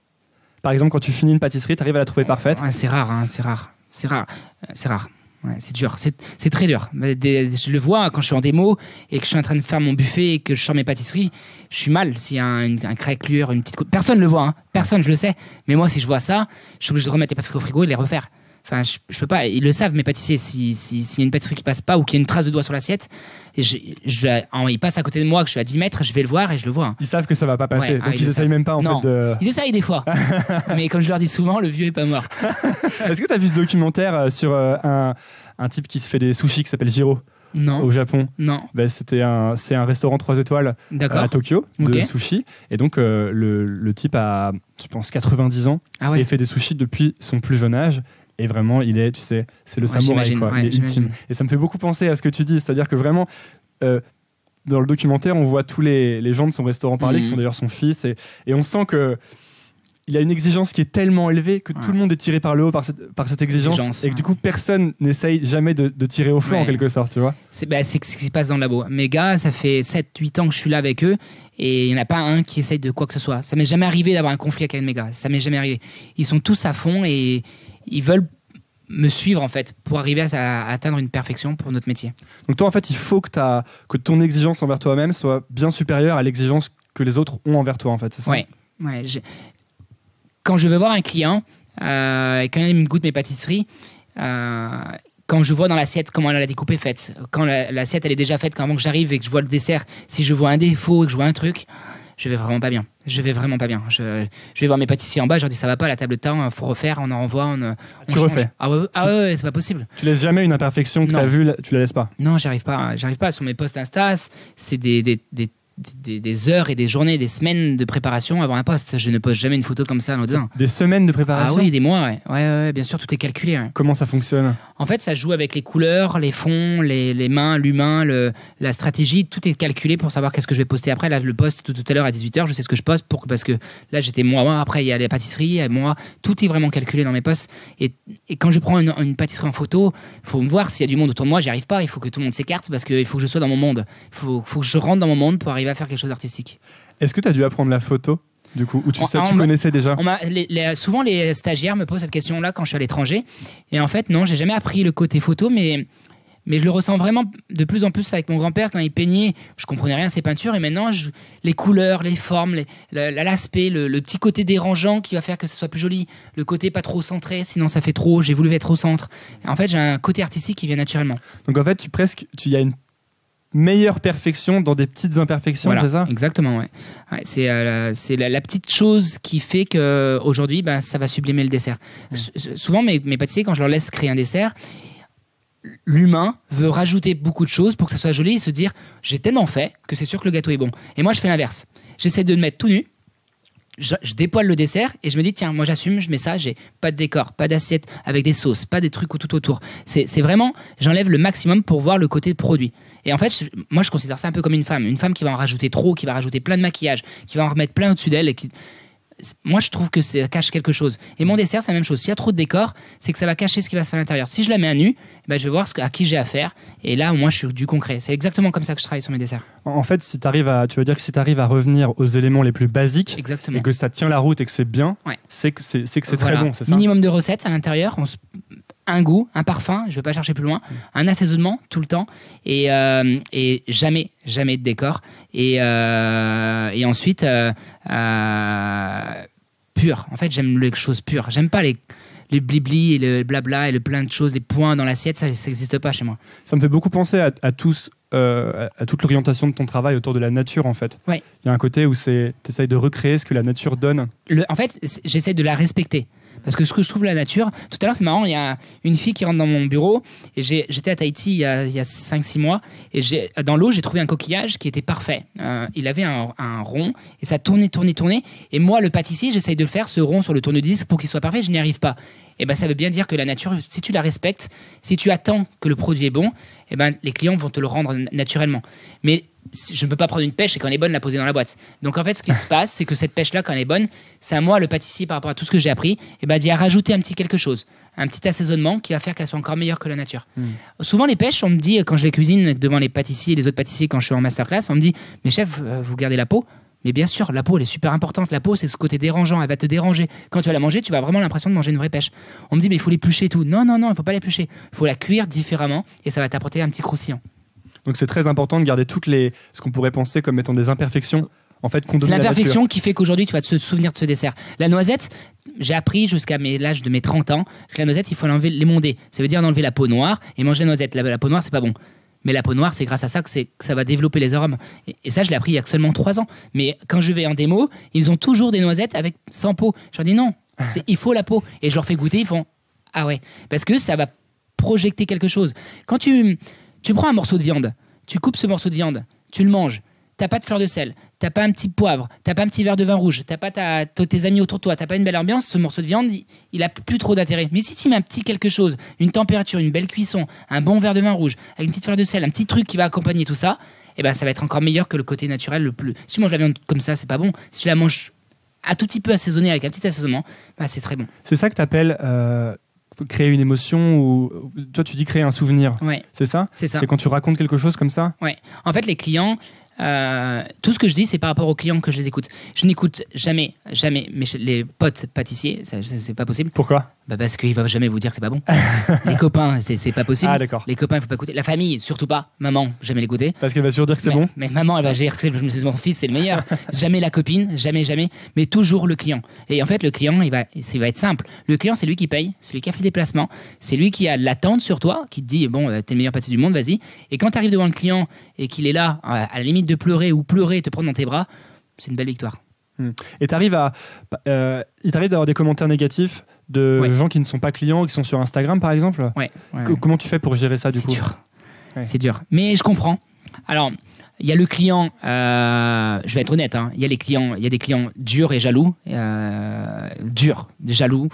Speaker 2: Par exemple, quand tu finis une pâtisserie, t'arrives à la trouver parfaite?
Speaker 1: Ouais, c'est rare, hein, c'est rare. C'est rare. C'est rare. Ouais, c'est dur, c'est très dur. Je le vois quand je suis en démo et que je suis en train de faire mon buffet et que je sors mes pâtisseries, je suis mal s'il y a un craquelure, une petite... Personne ne le voit, hein. Personne, je le sais. Mais moi, si je vois ça, je suis obligé de remettre les pâtisseries au frigo et de les refaire. Enfin, je peux pas. Ils le savent, mes pâtissiers. S'il y a une pâtisserie qui passe pas ou qu'il y a une trace de doigt sur l'assiette, ils passent à côté de moi, que je suis à 10 mètres, je vais le voir et je le vois.
Speaker 2: Ils savent que ça va pas passer, donc ils essayent même pas en fait de...
Speaker 1: Ils essayent des fois. Mais comme je leur dis souvent, le vieux est pas mort.
Speaker 2: Est-ce que tu as vu ce documentaire sur un type qui se fait des sushis qui s'appelle Jiro?
Speaker 1: Non.
Speaker 2: Au Japon.
Speaker 1: Non.
Speaker 2: Ben, c'est un restaurant 3 étoiles à Tokyo de sushis. Et donc, le type a, je pense, 90 ans et fait des sushis depuis son plus jeune âge. Et vraiment, il est, tu sais, c'est le samouraï, quoi. Il est ultime. Et ça me fait beaucoup penser à ce que tu dis. C'est-à-dire que vraiment, dans le documentaire, on voit tous les gens de son restaurant parler, qui sont d'ailleurs son fils. Et on sent que il a une exigence qui est tellement élevée que tout le monde est tiré par le haut par cette exigence et que du coup personne n'essaye jamais de tirer au flanc en quelque sorte, tu vois.
Speaker 1: C'est ce qui se passe dans le labo. Mes gars, ça fait 7-8 ans que je suis là avec eux et il n'y en a pas un qui essaye de quoi que ce soit. Ça m'est jamais arrivé d'avoir un conflit avec mes gars, ça m'est jamais arrivé. Ils sont tous à fond et ils veulent me suivre en fait pour arriver à atteindre une perfection pour notre métier.
Speaker 2: Donc toi en fait il faut que ton exigence envers toi-même soit bien supérieure à l'exigence que les autres ont envers toi en fait, c'est ça?
Speaker 1: Ouais. Quand je vais voir un client, quand il me goûte mes pâtisseries, quand je vois dans l'assiette comment elle a découpé faite, quand l'assiette elle est déjà faite, avant que j'arrive et que je vois le dessert, si je vois un défaut et que je vois un truc, je vais vraiment pas bien. Je vais voir mes pâtissiers en bas, je leur dis ça va pas, la table de temps, faut refaire, on en renvoie, on
Speaker 2: tu refais.
Speaker 1: Ah ouais, c'est pas possible.
Speaker 2: Tu laisses jamais une imperfection que tu as vue, tu la laisses pas?
Speaker 1: Non, j'arrive pas. Sur mes posts Insta, c'est des heures et des journées, des semaines de préparation avant un post. Je ne poste jamais une photo comme ça anodin.
Speaker 2: Des semaines de préparation?
Speaker 1: Ah oui, des mois, ouais, bien sûr, tout est calculé. Ouais.
Speaker 2: Comment ça fonctionne? En
Speaker 1: fait, ça joue avec les couleurs, les fonds, les mains, l'humain, la stratégie. Tout est calculé pour savoir qu'est-ce que je vais poster après. Là, le post tout à l'heure à 18h, je sais ce que je poste parce que là, j'étais moi. Après, il y a les pâtisseries, moi. Tout est vraiment calculé dans mes posts. Et quand je prends une pâtisserie en photo, il faut me voir s'il y a du monde autour de moi. J'y arrive pas. Il faut que tout le monde s'écarte parce qu'il faut que je sois dans mon monde. Il faut que je rentre dans mon monde pour arriver à faire quelque chose d'artistique.
Speaker 2: Est-ce que tu as dû apprendre la photo du coup, ou tu connaissais déjà?
Speaker 1: Souvent les stagiaires me posent cette question-là quand je suis à l'étranger. Et en fait, non, j'ai jamais appris le côté photo, mais je le ressens vraiment de plus en plus avec mon grand-père quand il peignait. Je comprenais rien à ses peintures et maintenant, les couleurs, les formes, l'aspect, le petit côté dérangeant qui va faire que ce soit plus joli, le côté pas trop centré, sinon ça fait trop, j'ai voulu être au centre. Et en fait, j'ai un côté artistique qui vient naturellement.
Speaker 2: Donc en fait, il y a une meilleure perfection dans des petites imperfections, voilà, c'est ça?
Speaker 1: Exactement, ouais. C'est la petite chose qui fait qu'aujourd'hui, ça va sublimer le dessert. Souvent, mes pâtissiers, quand je leur laisse créer un dessert, l'humain veut rajouter beaucoup de choses pour que ça soit joli et se dire « j'ai tellement fait que c'est sûr que le gâteau est bon ». Et moi, je fais l'inverse. J'essaie de le mettre tout nu, je dépoile le dessert et je me dis tiens, moi j'assume, je mets ça, j'ai pas de décor, pas d'assiette avec des sauces, pas des trucs tout autour. C'est vraiment, j'enlève le maximum pour voir le côté produit. Et en fait, moi je considère ça un peu comme une femme qui va en rajouter trop, qui va rajouter plein de maquillage, qui va en remettre plein au-dessus d'elle. Moi je trouve que ça cache quelque chose. Et mon dessert c'est la même chose. S'il y a trop de décor, c'est que ça va cacher ce qui va se faire à l'intérieur. Si je la mets à nu, je vais voir à qui j'ai affaire. Et là, moi je suis du concret. C'est exactement comme ça que je travaille sur mes desserts.
Speaker 2: En fait, tu veux dire que si tu arrives à revenir aux éléments les plus basiques, exactement, et que ça tient la route et que c'est bien, ouais, c'est que c'est voilà, très bon, c'est ça?
Speaker 1: Minimum de recettes à l'intérieur, un goût, un parfum, je ne vais pas chercher plus loin, un assaisonnement tout le temps et jamais de décor. Et ensuite, pur. En fait, j'aime les choses pures. J'aime pas les blibli et le blabla et le plein de choses, les points dans l'assiette, ça n'existe pas chez moi.
Speaker 2: Ça me fait beaucoup penser à toute l'orientation de ton travail autour de la nature, en fait.
Speaker 1: Ouais.
Speaker 2: Il y a un côté où tu essayes de recréer ce que la nature donne.
Speaker 1: En fait, j'essaie de la respecter. Parce que ce que je trouve la nature, tout à l'heure c'est marrant, il y a une fille qui rentre dans mon bureau et j'étais à Tahiti il y a 5-6 mois et dans l'eau j'ai trouvé un coquillage qui était parfait. Il avait un rond et ça tournait et moi le pâtissier j'essaye de le faire ce rond sur le tourne-disque pour qu'il soit parfait, je n'y arrive pas. Et ça veut bien dire que la nature, si tu la respectes, si tu attends que le produit est bon, les clients vont te le rendre naturellement. Mais je ne peux pas prendre une pêche et quand elle est bonne, la poser dans la boîte. Donc en fait, ce qui se passe, c'est que cette pêche-là, quand elle est bonne, c'est à moi, le pâtissier, par rapport à tout ce que j'ai appris, d'y rajouter un petit quelque chose, un petit assaisonnement qui va faire qu'elle soit encore meilleure que la nature. Souvent, les pêches, on me dit, quand je les cuisine devant les pâtissiers et les autres pâtissiers, quand je suis en masterclass, on me dit, mais chef, vous gardez la peau? Mais bien sûr, la peau, elle est super importante. La peau, c'est ce côté dérangeant. Elle va te déranger. Quand tu vas la manger, tu vas avoir vraiment l'impression de manger une vraie pêche. On me dit, mais il faut l'éplucher et tout. Non, il ne faut pas l'éplucher. Il faut la cuire différemment et ça va t'apporter un petit croustillant.
Speaker 2: Donc c'est très important de garder ce qu'on pourrait penser comme étant des imperfections. En fait,
Speaker 1: c'est l'imperfection qui fait qu'aujourd'hui, tu vas te souvenir de ce dessert. La noisette, j'ai appris jusqu'à l'âge de mes 30 ans que la noisette, il faut l'enlever, l'émonder. Ça veut dire d'enlever la peau noire et manger la noisette. La peau noire, c'est pas bon. Mais la peau noire, c'est grâce à ça que ça va développer les arômes. Et ça, je l'ai appris il y a seulement 3 ans. Mais quand je vais en démo, ils ont toujours des noisettes sans peau. Je leur dis non, il faut la peau. Et je leur fais goûter, ils font ah ouais. Parce que ça va projeter quelque chose. Quand tu prends un morceau de viande, tu coupes ce morceau de viande, tu le manges. T'as pas de fleur de sel, t'as pas un petit poivre, t'as pas un petit verre de vin rouge, t'as pas tes amis autour de toi, t'as pas une belle ambiance, ce morceau de viande, il a plus trop d'intérêt. Mais si tu mets un petit quelque chose, une température, une belle cuisson, un bon verre de vin rouge, avec une petite fleur de sel, un petit truc qui va accompagner tout ça, eh ben ça va être encore meilleur que le côté naturel. Si tu manges la viande comme ça, c'est pas bon. Si tu la manges un tout petit peu assaisonnée avec un petit assaisonnement, bah, c'est très bon.
Speaker 2: C'est ça que t'appelles créer une émotion ou toi tu dis créer un souvenir.
Speaker 1: Ouais.
Speaker 2: C'est ça ?
Speaker 1: C'est ça.
Speaker 2: C'est quand tu racontes quelque chose comme ça ?
Speaker 1: Ouais. En fait, les clients. Tout ce que je dis, c'est par rapport aux clients que je les écoute. Je n'écoute jamais les potes pâtissiers, c'est pas possible.
Speaker 2: Pourquoi ?
Speaker 1: Parce qu'il va jamais vous dire que c'est pas bon. Les copains, c'est pas possible.
Speaker 2: Ah, d'accord.
Speaker 1: Les copains, il faut pas écouter. La famille, surtout pas. Maman, jamais l'écouter.
Speaker 2: Parce qu'elle va toujours dire que c'est bon.
Speaker 1: Mais maman, elle va dire que mon fils, c'est le meilleur. Jamais la copine, jamais. Mais toujours le client. Et en fait, le client, il va être simple. Le client, c'est lui qui paye, c'est lui qui a fait des placements, c'est lui qui a l'attente sur toi, qui te dit bon, t'es le meilleur pâtissier du monde, vas-y. Et quand tu arrives devant le client et qu'il est là, à la limite de pleurer et te prendre dans tes bras, c'est une belle victoire.
Speaker 2: Et il t'arrive d'avoir des commentaires négatifs de gens qui ne sont pas clients, qui sont sur Instagram par exemple.
Speaker 1: Ouais.
Speaker 2: Comment tu fais pour gérer ça du coup ?
Speaker 1: C'est dur. Ouais. C'est dur. Mais je comprends. Alors, il y a le client, je vais être honnête, il y a des clients durs et jaloux, jaloux,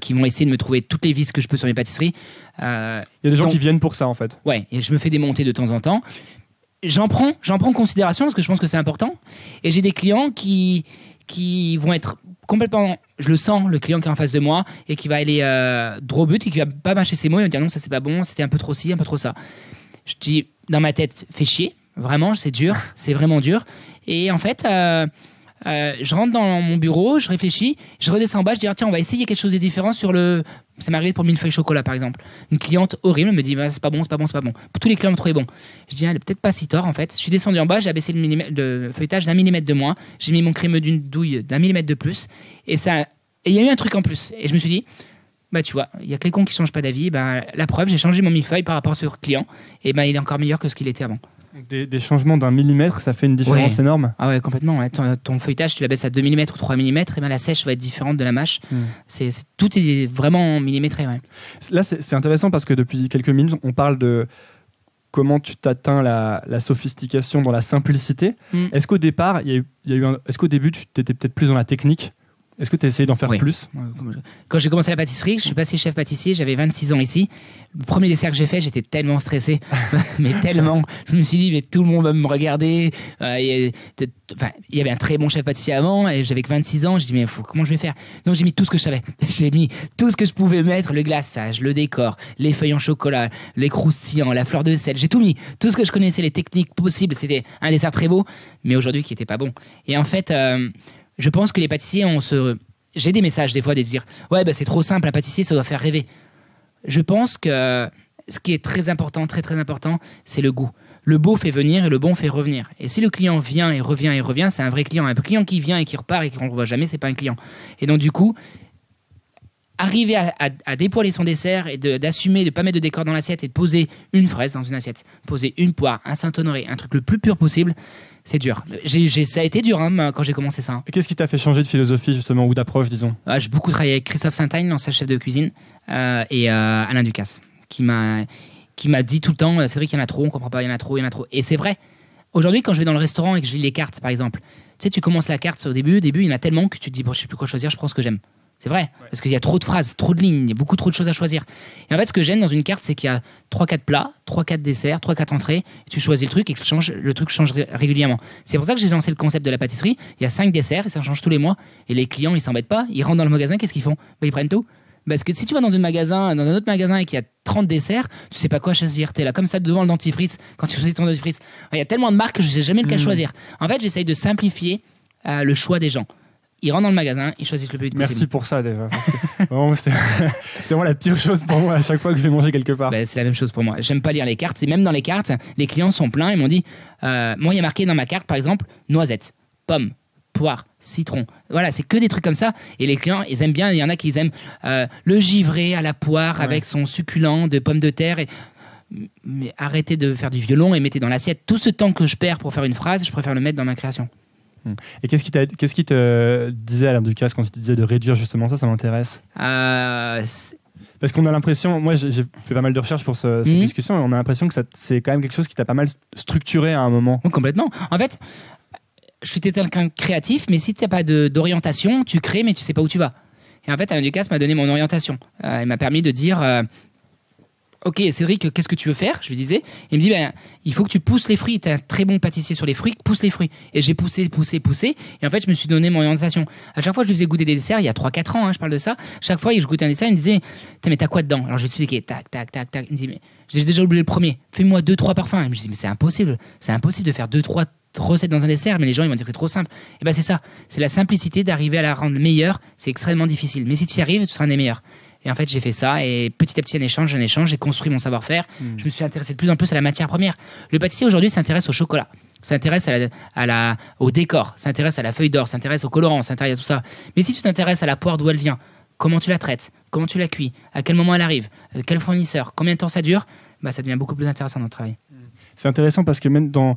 Speaker 1: qui vont essayer de me trouver toutes les vices que je peux sur mes pâtisseries.
Speaker 2: Il y a des gens qui viennent pour ça en fait.
Speaker 1: Ouais, et je me fais démonter de temps en temps. J'en prends en considération parce que je pense que c'est important. Et j'ai des clients qui vont être complètement... Je le sens, le client qui est en face de moi et qui va aller droit au but et qui va pas mâcher ses mots et me dire non, ça c'est pas bon, c'était un peu trop ci, un peu trop ça. Je dis dans ma tête, fais chier. Vraiment, c'est dur, c'est vraiment dur. Et en fait, je rentre dans mon bureau, je réfléchis, je redescends en bas, je dis tiens, on va essayer quelque chose de différent sur le... Ça m'est arrivé pour le millefeuille chocolat, par exemple. Une cliente horrible me dit c'est pas bon. Tous les clients me trouvaient bon. Je dis elle est peut-être pas si tort en fait. Je suis descendu en bas, j'ai abaissé le feuilletage d'1 millimètre de moins, j'ai mis mon crémeux d'une douille d'1 millimètre de plus, et il y a eu un truc en plus. Et je me suis dit tu vois, il y a que les cons qui changent pas d'avis. La preuve, j'ai changé mon millefeuille par rapport à ce client, et il est encore meilleur que ce qu'il était avant.
Speaker 2: Des changements d'1 millimètre, ça fait une différence énorme.
Speaker 1: Ah ouais, complètement. Ouais. Ton feuilletage, tu la baisses à 2 mm ou 3 mm, et la sèche va être différente de la mâche. Tout est vraiment millimétré. Ouais.
Speaker 2: Là, c'est intéressant parce que depuis quelques minutes, on parle de comment tu t'atteins la sophistication dans la simplicité. Est-ce qu'au départ, est-ce qu'au début, tu étais peut-être plus dans la technique ? Est-ce que tu as essayé d'en faire plus ?
Speaker 1: Quand j'ai commencé la pâtisserie, je suis passé chef pâtissier, j'avais 26 ans ici. Le premier dessert que j'ai fait, j'étais tellement stressé, mais tellement. Je me suis dit, mais tout le monde va me regarder. Il y avait un très bon chef pâtissier avant, et j'avais que 26 ans. Je dis, mais comment je vais faire ? Donc j'ai mis tout ce que je savais. J'ai mis tout ce que je pouvais mettre, le glaçage, le décor, les feuilles en chocolat, les croustillants, la fleur de sel. J'ai tout mis. Tout ce que je connaissais, les techniques possibles. C'était un dessert très beau, mais aujourd'hui qui n'était pas bon. Et en fait... je pense que les pâtissiers, j'ai des messages des fois de dire c'est trop simple, un pâtissier, ça doit faire rêver. Je pense que ce qui est très important, très très important, c'est le goût. Le beau fait venir et le bon fait revenir. Et si le client vient et revient, c'est un vrai client. Un client qui vient et qui repart et qu'on ne revoit jamais, c'est pas un client. Et donc du coup, arriver à dépoiler son dessert et d'assumer de ne pas mettre de décor dans l'assiette et de poser une fraise dans une assiette, poser une poire, un Saint-Honoré, un truc le plus pur possible, c'est dur. Ça a été dur quand j'ai commencé ça.
Speaker 2: Et qu'est-ce qui t'a fait changer de philosophie justement ou d'approche, disons ?
Speaker 1: J'ai beaucoup travaillé avec Christophe Saint-Agne, l'ancien chef de cuisine, et Alain Ducasse, qui m'a dit tout le temps Cédric, il y en a trop, on comprend pas, il y en a trop. Et c'est vrai. Aujourd'hui, quand je vais dans le restaurant et que je lis les cartes, par exemple, tu sais, tu commences la carte au début, il y en a tellement que tu te dis je sais plus quoi choisir, je prends ce que j'aime. C'est vrai, parce qu'il y a trop de phrases, trop de lignes, il y a beaucoup trop de choses à choisir. Et en fait, ce que j'aime dans une carte, c'est qu'il y a 3-4 plats, 3-4 desserts, 3-4 entrées, et tu choisis le truc et le truc change régulièrement. C'est pour ça que j'ai lancé le concept de la pâtisserie. Il y a 5 desserts et ça change tous les mois. Et les clients, ils s'embêtent pas, ils rentrent dans le magasin, qu'est-ce qu'ils font ? Ils prennent tout. Parce que si tu vas dans un autre magasin et qu'il y a 30 desserts, tu sais pas quoi choisir. T'es là comme ça devant le dentifrice quand tu choisis ton dentifrice. Il y a tellement de marques que je sais jamais lequel choisir. En fait, j'essaye de simplifier le choix des gens. Ils rentrent dans le magasin, ils choisissent le plus vite possible.
Speaker 2: Merci pour ça déjà. Parce que vraiment, c'est vraiment la pire chose pour moi à chaque fois que je vais manger quelque part.
Speaker 1: C'est la même chose pour moi. J'aime pas lire les cartes. Et même dans les cartes, les clients sont pleins. Ils m'ont dit, moi il y a marqué dans ma carte par exemple, noisette, pomme, poire, citron. Voilà, c'est que des trucs comme ça. Et les clients, ils aiment bien. Il y en a qui aiment le givré à la poire avec son succulent de pommes de terre. Mais arrêtez de faire du violon et mettez dans l'assiette. Tout ce temps que je perds pour faire une phrase, je préfère le mettre dans ma création.
Speaker 2: Et qu'est-ce qui te disait Alain Ducasse quand il te disait de réduire justement ça m'intéresse parce qu'on a l'impression, moi j'ai fait pas mal de recherches pour cette discussion, et on a l'impression que c'est quand même quelque chose qui t'a pas mal structuré à un moment.
Speaker 1: Complètement. En fait, je suis quelqu'un de créatif, mais si tu n'as pas d'orientation, tu crées mais tu sais pas où tu vas. Et en fait, Alain Ducasse m'a donné mon orientation. Il m'a permis de dire... Ok, Cédric, qu'est-ce que tu veux faire? Je lui disais. Il me dit, il faut que tu pousses les fruits. Tu es un très bon pâtissier sur les fruits, pousse les fruits. Et j'ai poussé. Et en fait, je me suis donné mon orientation. À chaque fois, je lui faisais goûter des desserts, il y a 3-4 ans, je parle de ça. Chaque fois que je goûtais un dessert, il me disait, mais t'as quoi dedans? Alors je lui expliquais, tac. Il me dit, mais j'ai déjà oublié le premier. Fais-moi 2-3 parfums. Je me dis, mais c'est impossible. C'est impossible de faire 2-3 recettes dans un dessert, mais les gens ils vont dire que c'est trop simple. Et c'est ça. C'est la simplicité d'arriver à la rendre meilleure. C'est extrêmement difficile. Mais si tu y arrives, tu seras un des meilleurs. Et en fait, j'ai fait ça et petit à petit, un échange, j'ai construit mon savoir-faire. Je me suis intéressé de plus en plus à la matière première. Le pâtissier aujourd'hui s'intéresse au chocolat, s'intéresse au décor, s'intéresse à la feuille d'or, s'intéresse au colorant, s'intéresse à tout ça. Mais si tu t'intéresses à la poire, d'où elle vient, comment tu la traites, comment tu la cuis, à quel moment elle arrive, quel fournisseur, combien de temps ça dure, ça devient beaucoup plus intéressant dans le travail.
Speaker 2: C'est intéressant parce que même dans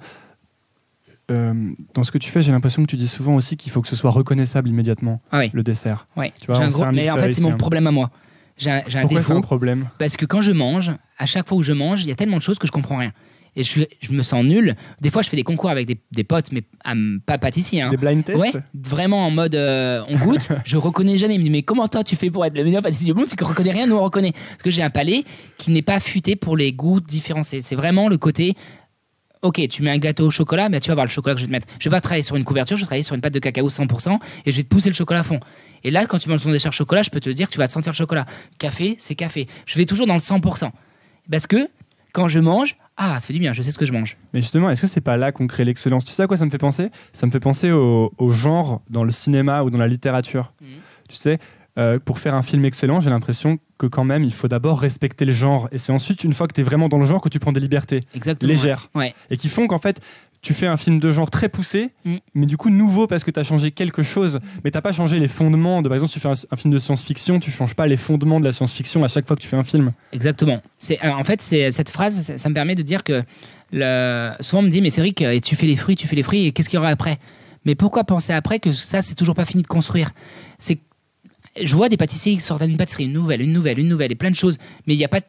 Speaker 2: ce que tu fais, j'ai l'impression que tu dis souvent aussi qu'il faut que ce soit reconnaissable immédiatement, le dessert.
Speaker 1: Oui. Tu vois, mais en fait, c'est mon problème à moi. J'ai un
Speaker 2: Pourquoi
Speaker 1: défaut.
Speaker 2: C'est un problème?
Speaker 1: Parce que quand je mange, à chaque fois où je mange, il y a tellement de choses que je comprends rien. Et je me sens nul. Des fois, je fais des concours avec des potes, mais pas pâtissiers.
Speaker 2: Des blind tests?
Speaker 1: Ouais, vraiment en mode on goûte. Je reconnais jamais. Il me dit, mais comment toi tu fais pour être le meilleur pâtissier du monde? Tu ne reconnais rien, nous on reconnaît. Parce que j'ai un palais qui n'est pas affûté pour les goûts différenciés. C'est vraiment le côté. Ok, tu mets un gâteau au chocolat, mais tu vas voir le chocolat que je vais te mettre. Je vais pas travailler sur une couverture, je vais travailler sur une pâte de cacao 100% et je vais te pousser le chocolat à fond. Et là, quand tu manges ton dessert chocolat, je peux te dire que tu vas te sentir le chocolat. Café, c'est café. Je vais toujours dans le 100%. Parce que quand je mange, ça fait du bien, je sais ce que je mange.
Speaker 2: Mais justement, est-ce que c'est pas là qu'on crée l'excellence? Tu sais à quoi ça me fait penser? Ça me fait penser au genre dans le cinéma ou dans la littérature. Tu sais, pour faire un film excellent, j'ai l'impression que quand même, il faut d'abord respecter le genre. Et c'est ensuite, une fois que tu es vraiment dans le genre, que tu prends des libertés légères.
Speaker 1: Ouais.
Speaker 2: Et qui font qu'en fait, tu fais un film de genre très poussé, mais du coup nouveau parce que tu as changé quelque chose, mais tu n'as pas changé les fondements. Par exemple, si tu fais un film de science-fiction, tu ne changes pas les fondements de la science-fiction à chaque fois que tu fais un film.
Speaker 1: Exactement. En fait, cette phrase, ça me permet de dire que souvent on me dit, mais Cédric, tu fais les fruits, et qu'est-ce qu'il y aura après? Mais pourquoi penser après que ça, c'est toujours pas fini de construire? Je vois des pâtissiers qui sortent d'une pâtisserie, une nouvelle, et plein de choses. Mais il n'y a pas.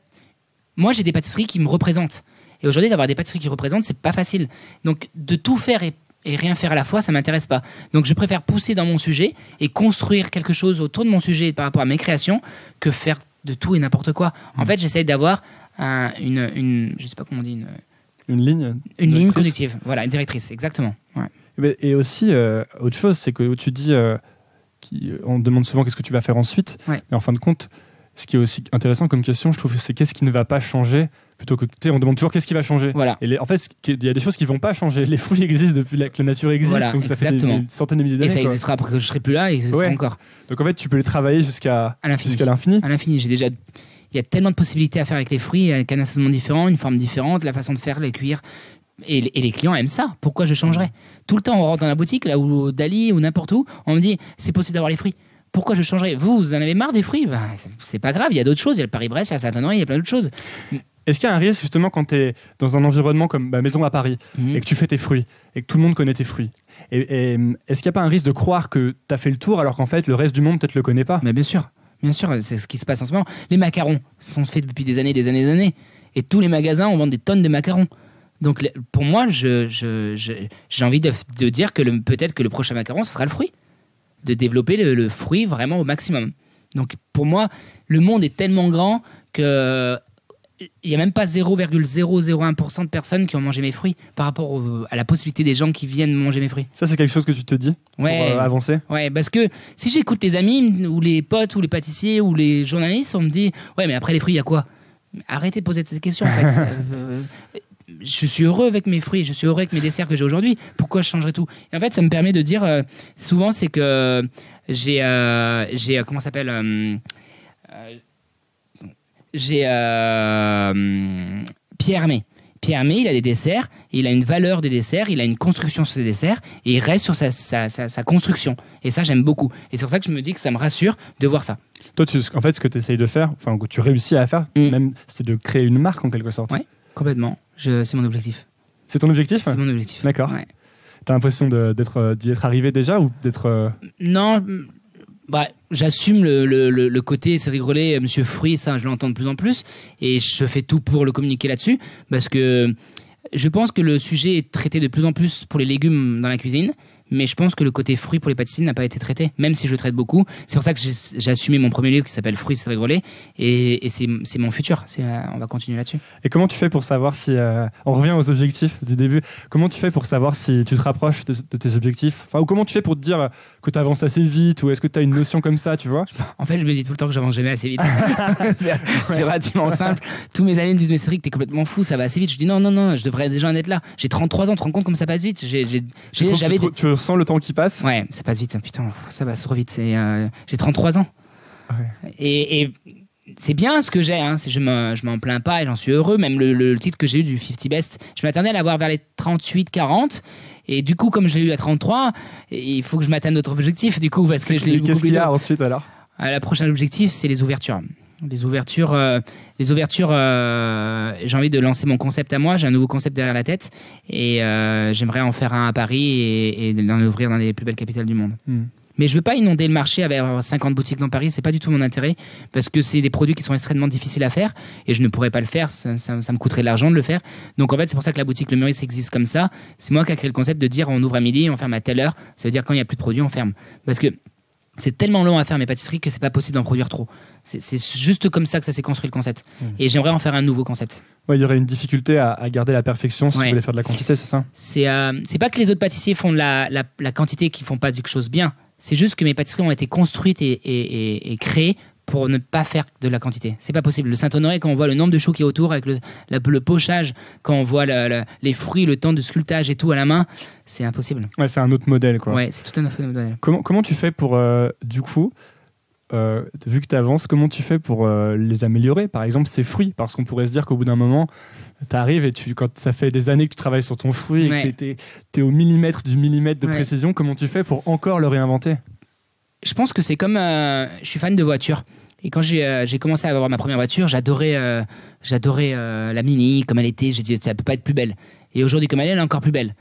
Speaker 1: Moi, j'ai des pâtisseries qui me représentent. Et aujourd'hui, d'avoir des pâtisseries qui représentent, c'est pas facile. Donc, de tout faire et rien faire à la fois, ça m'intéresse pas. Donc, je préfère pousser dans mon sujet et construire quelque chose autour de mon sujet par rapport à mes créations que faire de tout et n'importe quoi. En fait, j'essaie d'avoir je sais pas comment on dit,
Speaker 2: une ligne.
Speaker 1: Une ligne conductive. Voilà, une directrice, exactement. Ouais.
Speaker 2: Et aussi, autre chose, c'est que tu dis. On demande souvent qu'est-ce que tu vas faire ensuite, mais en fin de compte, ce qui est aussi intéressant comme question, je trouve, c'est qu'est-ce qui ne va pas changer, plutôt que on demande toujours qu'est-ce qui va changer.
Speaker 1: Voilà.
Speaker 2: Et en fait, il y a des choses qui ne vont pas changer. Les fruits existent depuis que la nature existe, donc ça fait des centaines de milliers d'années.
Speaker 1: Et ça existera après que je serai plus là, et ça existera encore.
Speaker 2: Donc en fait, tu peux les travailler jusqu'à l'infini.
Speaker 1: À l'infini. Il y a tellement de possibilités à faire avec les fruits, avec un assaisonnement différent, une forme différente, la façon de faire, les cuire. Et les clients aiment ça. Pourquoi je changerais? Tout le temps, on rentre dans la boutique, là où Dali ou n'importe où, on me dit c'est possible d'avoir les fruits. Pourquoi je changerais? Vous en avez marre des fruits? C'est pas grave, il y a d'autres choses. Il y a le Paris-Brest, il y a Saint-Honoré, il y a plein d'autres choses.
Speaker 2: Est-ce qu'il y a un risque justement quand tu es dans un environnement comme mettons à Paris et que tu fais tes fruits et que tout le monde connaît tes fruits? Et est-ce qu'il n'y a pas un risque de croire que tu as fait le tour alors qu'en fait le reste du monde peut-être le connaît pas?
Speaker 1: Mais bien sûr, c'est ce qui se passe en ce moment. Les macarons sont faits depuis des années. Et tous les magasins, on vend des tonnes de macarons. Donc pour moi, j'ai envie de dire que peut-être que le prochain macaron, ce sera le fruit. De développer le fruit vraiment au maximum. Donc pour moi, le monde est tellement grand que il n'y a même pas 0,001% de personnes qui ont mangé mes fruits par rapport à la possibilité des gens qui viennent manger mes fruits.
Speaker 2: Ça, c'est quelque chose que tu te dis pour avancer?
Speaker 1: Ouais, parce que si j'écoute les amis ou les potes ou les pâtissiers ou les journalistes, on me dit « Ouais, mais après les fruits, il y a quoi ?» Arrêtez de poser cette question, en fait. je suis heureux avec mes fruits, je suis heureux avec mes desserts que j'ai aujourd'hui. Pourquoi je changerais tout? Et en fait, ça me permet de dire, souvent, c'est que j'ai comment ça s'appelle j'ai Pierre Hermé. Pierre Hermé, il a des desserts, il a une valeur des desserts, il a une construction sur ses desserts, et il reste sur sa construction. Et ça, j'aime beaucoup. Et c'est pour ça que je me dis que ça me rassure de voir ça.
Speaker 2: Toi, en fait, ce que tu essayes de faire, enfin, que tu réussis à faire, même, c'est de créer une marque en quelque sorte.
Speaker 1: Oui, complètement. C'est mon objectif.
Speaker 2: C'est ton objectif?
Speaker 1: C'est mon objectif.
Speaker 2: D'accord.
Speaker 1: Ouais.
Speaker 2: T'as l'impression d'y être arrivé déjà ou d'être...
Speaker 1: Non, j'assume le côté Cédric Grolet, Monsieur Fruit, ça je l'entends de plus en plus, et je fais tout pour le communiquer là-dessus, parce que je pense que le sujet est traité de plus en plus pour les légumes dans la cuisine, mais je pense que le côté fruit pour les pâtisseries n'a pas été traité, même si je le traite beaucoup. C'est pour ça que j'ai assumé mon premier livre qui s'appelle Fruits Cédric Grolet, et c'est mon futur. On va continuer là-dessus.
Speaker 2: Et comment tu fais pour savoir si... on revient aux objectifs du début. Comment tu fais pour savoir si tu te rapproches de tes objectifs? Enfin, ou comment tu fais pour te dire que tu avances assez vite, ou est-ce que tu as une notion comme ça, tu vois?
Speaker 1: En fait, je me dis tout le temps que j'avance jamais assez vite. c'est relativement simple. Tous mes amis me disent, mais Cédric, t'es complètement fou, ça va assez vite. Je dis non, je devrais déjà en être là. J'ai 33 ans, tu te rends compte comme ça passe vite?
Speaker 2: Tu ressens le temps qui passe?
Speaker 1: Ouais, ça passe vite, putain, ça va trop vite. J'ai 33 ans. Ouais. Et c'est bien ce que j'ai, hein. Je m'en plains pas et j'en suis heureux. Même le titre que j'ai eu du 50 Best, je m'attendais à l'avoir vers les 38-40. Et du coup, comme je l'ai eu à 33, il faut que je m'atteigne d'autres objectifs, du coup, parce que je l'ai eu beaucoup plus tôt.
Speaker 2: Qu'est-ce qu'il y a ensuite alors?
Speaker 1: La prochaine objectif, c'est les ouvertures. Les ouvertures, j'ai envie de lancer mon concept à moi. J'ai un nouveau concept derrière la tête et j'aimerais en faire un à Paris et l'en ouvrir dans les plus belles capitales du monde. Mais je veux pas inonder le marché avec 50 boutiques dans Paris, c'est pas du tout mon intérêt, parce que c'est des produits qui sont extrêmement difficiles à faire et je ne pourrais pas le faire, ça me coûterait de l'argent de le faire. Donc en fait, c'est pour ça que la boutique Le Meurice existe comme ça. C'est moi qui ai créé le concept de dire on ouvre à midi, on ferme à telle heure. Ça veut dire quand il n'y a plus de produits, on ferme. Parce que c'est tellement long à faire mes pâtisseries que c'est pas possible d'en produire trop. C'est juste comme ça que ça s'est construit le concept. Et j'aimerais en faire un nouveau concept.
Speaker 2: Ouais, il y aurait une difficulté à garder la perfection si tu voulais faire de la quantité, c'est ça?
Speaker 1: C'est pas que les autres pâtissiers font de la quantité qui font pas quelque chose bien. C'est juste que mes pâtisseries ont été construites et créées pour ne pas faire de la quantité. C'est pas possible. Le Saint-Honoré, quand on voit le nombre de choux qui est autour, avec le pochage, quand on voit les fruits, le temps de sculptage et tout à la main, c'est impossible.
Speaker 2: Ouais, c'est un autre modèle, quoi.
Speaker 1: Ouais, c'est tout un autre modèle.
Speaker 2: Comment tu fais pour, du coup, vu que tu avances, comment tu fais pour les améliorer? Par exemple, ces fruits, parce qu'on pourrait se dire qu'au bout d'un moment, tu arrives et quand ça fait des années que tu travailles sur ton fruit et que tu es au millimètre du millimètre de précision, comment tu fais pour encore le réinventer?
Speaker 1: Je pense que c'est comme... je suis fan de voitures. Et quand j'ai commencé à avoir ma première voiture, j'adorais la Mini, comme elle était. J'ai dit, ça peut pas être plus belle. Et aujourd'hui, comme elle est encore plus belle.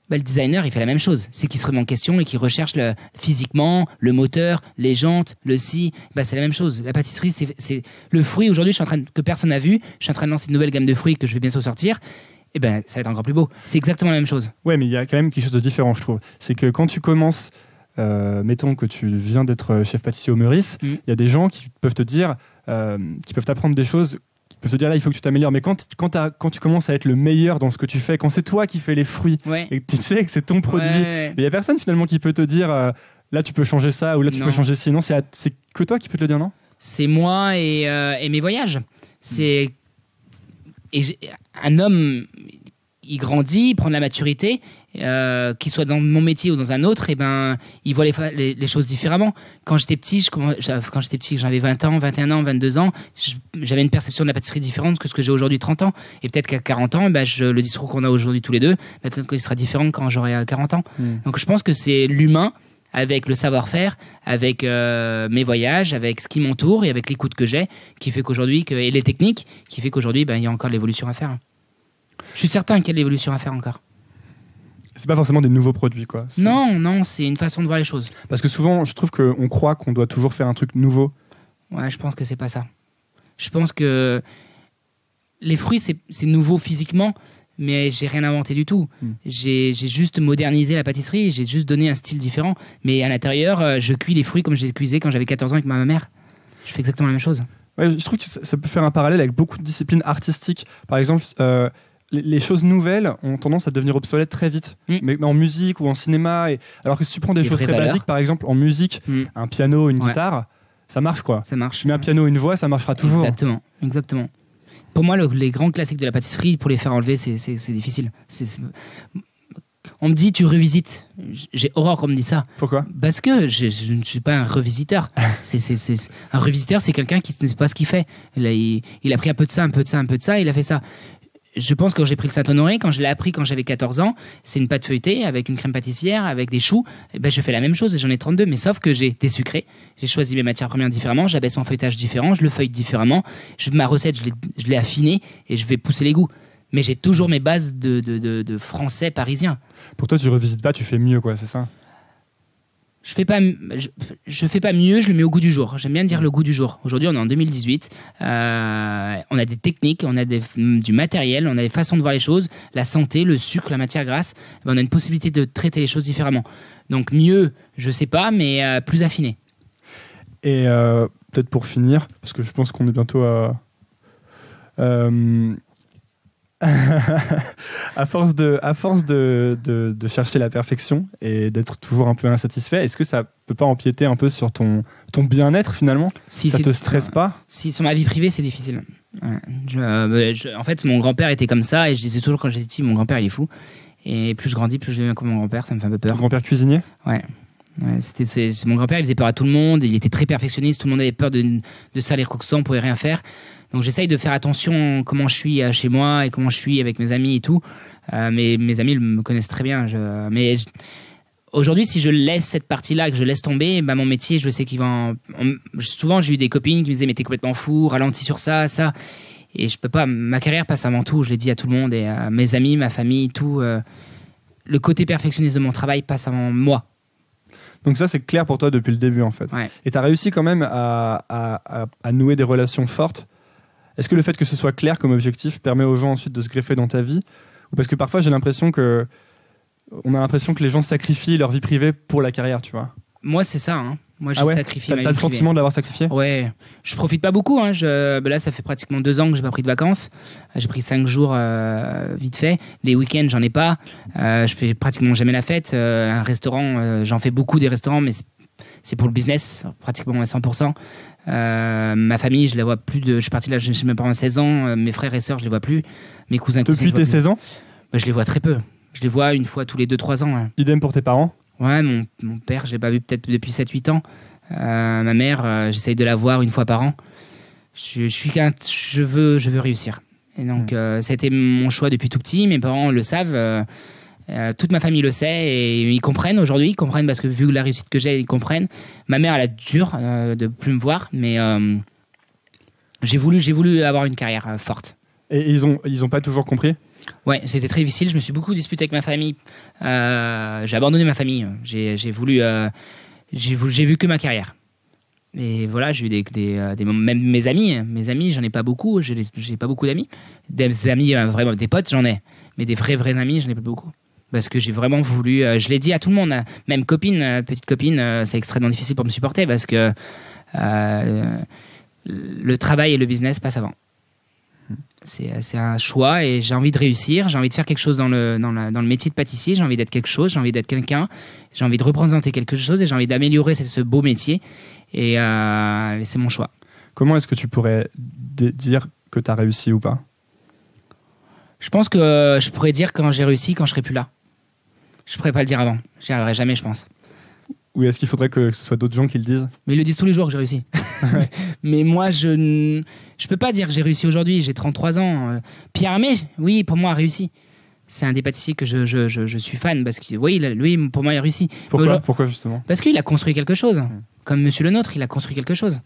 Speaker 1: Le designer, il fait la même chose. C'est qu'il se remet en question et qu'il recherche physiquement, le moteur, les jantes, le scie. C'est la même chose. La pâtisserie, c'est le fruit. Aujourd'hui, que personne n'a vu, je suis en train de lancer une nouvelle gamme de fruits que je vais bientôt sortir. Ça va être encore plus beau. C'est exactement la même chose.
Speaker 2: Ouais, mais il y a quand même quelque chose de différent, je trouve. C'est que quand tu commences... mettons que tu viens d'être chef pâtissier au Meurice, il y a des gens qui peuvent te dire, qui peuvent t'apprendre des choses, qui peuvent te dire là il faut que tu t'améliores. Mais quand tu commences à être le meilleur dans ce que tu fais, quand c'est toi qui fais les fruits et que tu sais que c'est ton produit, mais il y a personne finalement qui peut te dire là tu peux changer ça ou là tu peux changer ci. Non, c'est que toi qui peux te le dire, non?
Speaker 1: C'est moi et mes voyages. Un homme, il grandit, il prend de la maturité. Qu'il soit dans mon métier ou dans un autre, il voit les choses différemment. Quand j'étais petit, j'avais 20 ans, 21 ans, 22 ans, j'avais une perception de la pâtisserie différente que ce que j'ai aujourd'hui 30 ans. Et peut-être qu'à 40 ans, le discours qu'on a aujourd'hui tous les deux, peut-être qu'il sera différent quand j'aurai 40 ans. Donc je pense que c'est l'humain, avec le savoir-faire, avec mes voyages, avec ce qui m'entoure et avec l'écoute que j'ai, qui fait qu'aujourd'hui, et les techniques, qui fait qu'aujourd'hui, il y a encore de l'évolution à faire. Je suis certain qu'il y a de l'évolution à faire encore.
Speaker 2: C'est pas forcément des nouveaux produits, quoi.
Speaker 1: Non, c'est une façon de voir les choses.
Speaker 2: Parce que souvent, je trouve qu'on croit qu'on doit toujours faire un truc nouveau.
Speaker 1: Ouais, je pense que c'est pas ça. Je pense que les fruits, c'est nouveau physiquement, mais j'ai rien inventé du tout. J'ai juste modernisé la pâtisserie, j'ai juste donné un style différent. Mais à l'intérieur, je cuis les fruits comme je les cuisais quand j'avais 14 ans avec ma mère. Je fais exactement la même chose.
Speaker 2: Ouais, je trouve que ça peut faire un parallèle avec beaucoup de disciplines artistiques. Par exemple... les choses nouvelles ont tendance à devenir obsolètes très vite, mais en musique ou en cinéma. Alors que si tu prends des choses très basiques, par exemple en musique, un piano, une guitare, ça marche, quoi.
Speaker 1: Ça marche.
Speaker 2: Tu mets un piano, une voix, ça marchera toujours.
Speaker 1: Exactement. Pour moi, les grands classiques de la pâtisserie, pour les faire enlever, c'est difficile. On me dit, tu revisites. J'ai horreur qu'on me dise ça.
Speaker 2: Pourquoi ?
Speaker 1: Parce que je ne suis pas un revisiteur. Un revisiteur, c'est quelqu'un qui ne sait pas ce qu'il fait. Il a pris un peu de ça, un peu de ça, un peu de ça, il a fait ça. Je pense que quand j'ai pris le Saint-Honoré, quand je l'ai appris quand j'avais 14 ans, c'est une pâte feuilletée avec une crème pâtissière, avec des choux. Et ben, je fais la même chose et j'en ai 32, mais sauf que j'ai désucré. J'ai choisi mes matières premières différemment, j'abaisse mon feuilletage différent, je le feuillete différemment. Ma recette, je l'ai affinée et je vais pousser les goûts. Mais j'ai toujours mes bases de français parisien.
Speaker 2: Pour toi, tu revisites pas, tu fais mieux, quoi, c'est ça ?
Speaker 1: Je fais pas mieux, je le mets au goût du jour. J'aime bien dire le goût du jour. Aujourd'hui, on est en 2018. On a des techniques, on a du matériel, on a des façons de voir les choses. La santé, le sucre, la matière grasse. On a une possibilité de traiter les choses différemment. Donc mieux, je sais pas, mais plus affiné.
Speaker 2: Et peut-être pour finir, parce que je pense qu'on est bientôt à... à force de chercher la perfection et d'être toujours un peu insatisfait, est-ce que ça peut pas empiéter un peu sur ton bien-être finalement ? Si ça te stresse pas ?
Speaker 1: Si sur ma vie privée, c'est difficile. En fait, mon grand-père était comme ça et je disais toujours quand j'étais petit, mon grand-père il est fou. Et plus je grandis, plus je deviens comme mon grand-père, ça me fait un peu peur.
Speaker 2: Ton grand-père cuisinier ?
Speaker 1: Ouais. Mon grand-père, il faisait peur à tout le monde, il était très perfectionniste, tout le monde avait peur de salir quoi que ce soit, on pouvait rien faire. Donc j'essaye de faire attention comment je suis chez moi et comment je suis avec mes amis et tout. Mais mes amis me connaissent très bien. Aujourd'hui, si je laisse cette partie-là, que je laisse tomber, mon métier, je sais qu'il va... Souvent, j'ai eu des copines qui me disaient « mais t'es complètement fou, ralentis sur ça, ça ». Et je peux pas... Ma carrière passe avant tout, je l'ai dit à tout le monde, et à mes amis, ma famille, tout. Le côté perfectionniste de mon travail passe avant moi.
Speaker 2: Donc ça, c'est clair pour toi depuis le début, en fait.
Speaker 1: Ouais.
Speaker 2: Et tu as réussi quand même à nouer des relations fortes. Est-ce que le fait que ce soit clair comme objectif permet aux gens ensuite de se greffer dans ta vie ? Ou parce que parfois, on a l'impression que les gens sacrifient leur vie privée pour la carrière, tu vois ?
Speaker 1: Moi, c'est ça. Hein. Moi, j'ai sacrifié ma vie privée.
Speaker 2: T'as le sentiment de l'avoir sacrifié ?
Speaker 1: Ouais. Je profite pas beaucoup. Hein. Là, ça fait pratiquement 2 ans que j'ai pas pris de vacances. J'ai pris 5 jours vite fait. Les week-ends, j'en ai pas. Je fais pratiquement jamais la fête. Un restaurant, j'en fais beaucoup des restaurants, mais c'est pour le business, pratiquement à 100%. Ma famille, je la vois plus. Je suis parti là chez mes parents à 16 ans. Mes frères et sœurs, je les vois plus. Mes cousins.
Speaker 2: Depuis tes 16 ans ?
Speaker 1: Je les vois très peu. Je les vois une fois tous les 2-3 ans. Hein.
Speaker 2: Idem pour tes parents ?
Speaker 1: Ouais, mon père, je l'ai pas vu peut-être depuis 7-8 ans. Ma mère, j'essaye de la voir une fois par an. Je veux réussir. Et donc, ça a été mon choix depuis tout petit. Mes parents le savent. Toute ma famille le sait et ils comprennent aujourd'hui. Ils comprennent parce que vu la réussite que j'ai, ils comprennent. Ma mère, elle a dur de plus me voir, mais j'ai voulu avoir une carrière forte.
Speaker 2: Et ils ont pas toujours compris ?
Speaker 1: Ouais, c'était très difficile. Je me suis beaucoup disputé avec ma famille. J'ai abandonné ma famille. J'ai vu que ma carrière. Et voilà, j'ai eu des même mes amis, j'en ai pas beaucoup. J'ai pas beaucoup d'amis. Des amis, vraiment des potes, j'en ai. Mais des vrais amis, j'en ai pas beaucoup. Parce que j'ai vraiment voulu... je l'ai dit à tout le monde. Même petite copine, c'est extrêmement difficile pour me supporter parce que le travail et le business passent avant. C'est un choix et j'ai envie de réussir, j'ai envie de faire quelque chose dans le métier de pâtissier, j'ai envie d'être quelque chose, j'ai envie d'être quelqu'un, j'ai envie de représenter quelque chose et j'ai envie d'améliorer ce beau métier et c'est mon choix.
Speaker 2: Comment est-ce que tu pourrais dire que tu as réussi ou pas ?
Speaker 1: Je pense que je pourrais dire quand j'ai réussi, quand je serai plus là. Je pourrais pas le dire avant, j'y arriverai jamais je pense.
Speaker 2: Ou est-ce qu'il faudrait que ce soit d'autres gens qui le disent ?
Speaker 1: Mais ils le disent tous les jours que j'ai réussi. Mais moi, je peux pas dire que j'ai réussi aujourd'hui. J'ai 33 ans. Pierre Hermé, oui, pour moi, a réussi. C'est un des pâtissiers que je suis fan parce que, oui, lui, pour moi, il a réussi.
Speaker 2: Pourquoi justement ?
Speaker 1: Parce qu'il a construit quelque chose. Comme Monsieur Le Nôtre, il a construit quelque chose.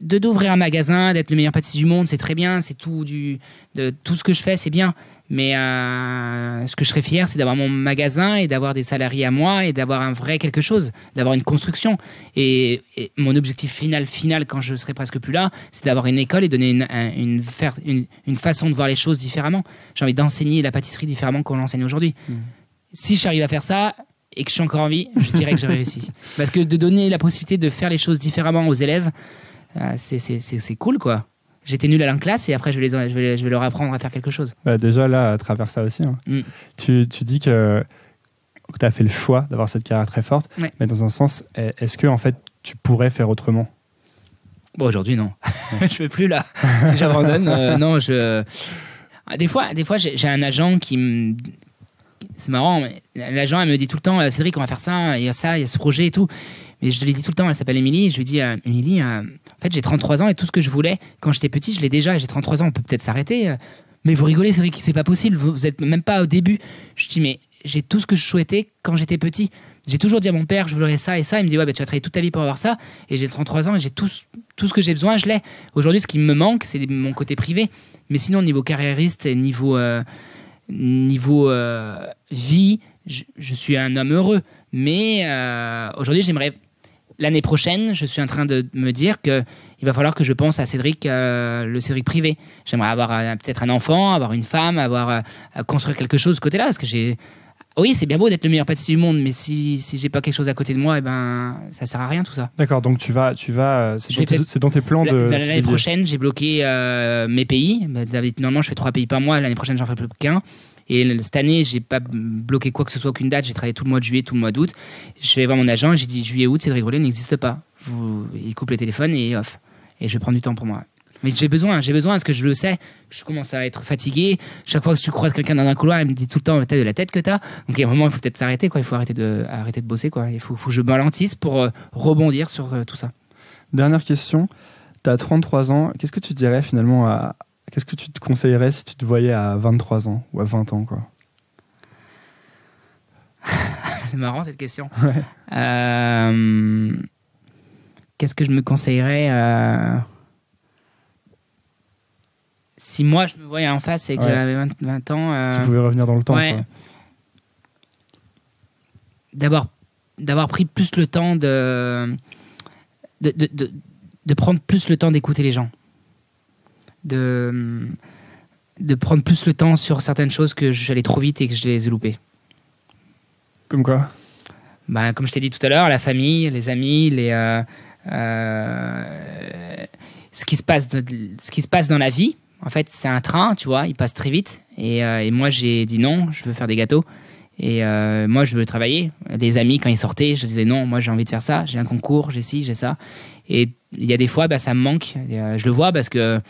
Speaker 1: D'ouvrir un magasin, d'être le meilleur pâtissier du monde, c'est très bien. C'est tout ce que je fais, c'est bien. Mais ce que je serais fier, c'est d'avoir mon magasin et d'avoir des salariés à moi et d'avoir un vrai quelque chose, d'avoir une construction. Et mon objectif final, quand je serai presque plus là, c'est d'avoir une école et donner une façon de voir les choses différemment. J'ai envie d'enseigner la pâtisserie différemment qu'on l'enseigne aujourd'hui. Si j'arrive à faire ça et que je suis encore en vie, je dirais que j'ai réussi. Parce que de donner la possibilité de faire les choses différemment aux élèves, c'est cool, quoi. J'étais nul à la classe et après je vais leur apprendre à faire quelque chose.
Speaker 2: Déjà là, à travers ça aussi, hein. Tu dis que tu as fait le choix d'avoir cette carrière très forte, mais dans un sens, est-ce que en fait tu pourrais faire autrement ?
Speaker 1: Bon, aujourd'hui non. Je veux plus là. Si j'abandonne, non, Des fois, j'ai un agent qui me... C'est marrant, mais l'agent, elle me dit tout le temps, Cédric, on va faire ça, il y a ce projet et tout. Mais je lui dis tout le temps, elle s'appelle Émilie, et je lui dis, Émilie, en fait, j'ai 33 ans et tout ce que je voulais quand j'étais petit, je l'ai déjà, et j'ai 33 ans, on peut peut-être s'arrêter. Mais vous rigolez, Cédric, c'est pas possible, vous êtes même pas au début. Je dis, mais j'ai tout ce que je souhaitais quand j'étais petit. J'ai toujours dit à mon père, je voudrais ça et ça. Il me dit, ouais, bah, tu vas travailler toute ta vie pour avoir ça. Et j'ai 33 ans et j'ai tout ce que j'ai besoin, je l'ai. Aujourd'hui, ce qui me manque, c'est mon côté privé. Mais sinon, niveau carriériste et niveau vie, je suis un homme heureux. Mais aujourd'hui, j'aimerais... L'année prochaine, je suis en train de me dire qu'il va falloir que je pense à Cédric, le Cédric privé. J'aimerais avoir peut-être un enfant, avoir une femme, construire quelque chose de ce côté-là. Parce que oui, c'est bien beau d'être le meilleur pâtissier du monde, mais si j'ai pas quelque chose à côté de moi, ça sert à rien tout ça.
Speaker 2: D'accord, donc c'est dans tes plans de...
Speaker 1: L'année prochaine, j'ai bloqué mes pays. Normalement, je fais 3 pays par mois. L'année prochaine, j'en fais plus qu'un. Et cette année, j'ai pas bloqué quoi que ce soit, aucune date. J'ai travaillé tout le mois de juillet, tout le mois d'août. Je vais voir mon agent et j'ai dit juillet-août, Cédric Grolet n'existe pas. Il coupe le téléphone et off. Et je vais prendre du temps pour moi. Mais j'ai besoin, parce que je le sais. Je commence à être fatigué. Chaque fois que tu croises quelqu'un dans un couloir, il me dit tout le temps, t'as de la tête que t'as. Donc il y a un moment, il faut peut-être s'arrêter, quoi. Il faut arrêter de bosser, quoi. Il faut que je ralentisse pour rebondir sur tout ça.
Speaker 2: Dernière question. T'as 33 ans. Qu'est-ce que tu dirais finalement Qu'est-ce que tu te conseillerais si tu te voyais à 23 ans ou à 20 ans, quoi?
Speaker 1: C'est marrant cette question.
Speaker 2: Ouais.
Speaker 1: Qu'est-ce que je me conseillerais si moi je me voyais en face et que j'avais 20 ans.
Speaker 2: Si tu pouvais revenir dans le temps.
Speaker 1: Ouais. Quoi. D'avoir pris plus le temps de prendre plus le temps d'écouter les gens. De prendre plus le temps sur certaines choses que j'allais trop vite et que je les ai loupées.
Speaker 2: Comme quoi?
Speaker 1: Comme je t'ai dit tout à l'heure, la famille, les amis, ce qui se passe dans la vie. En fait, c'est un train, tu vois, il passe très vite. Et moi, j'ai dit non, je veux faire des gâteaux. Et moi, je veux travailler. Les amis, quand ils sortaient, je disais non, moi, j'ai envie de faire ça. J'ai un concours, j'ai ci, j'ai ça. Et il y a des fois, ça me manque. Je le vois parce que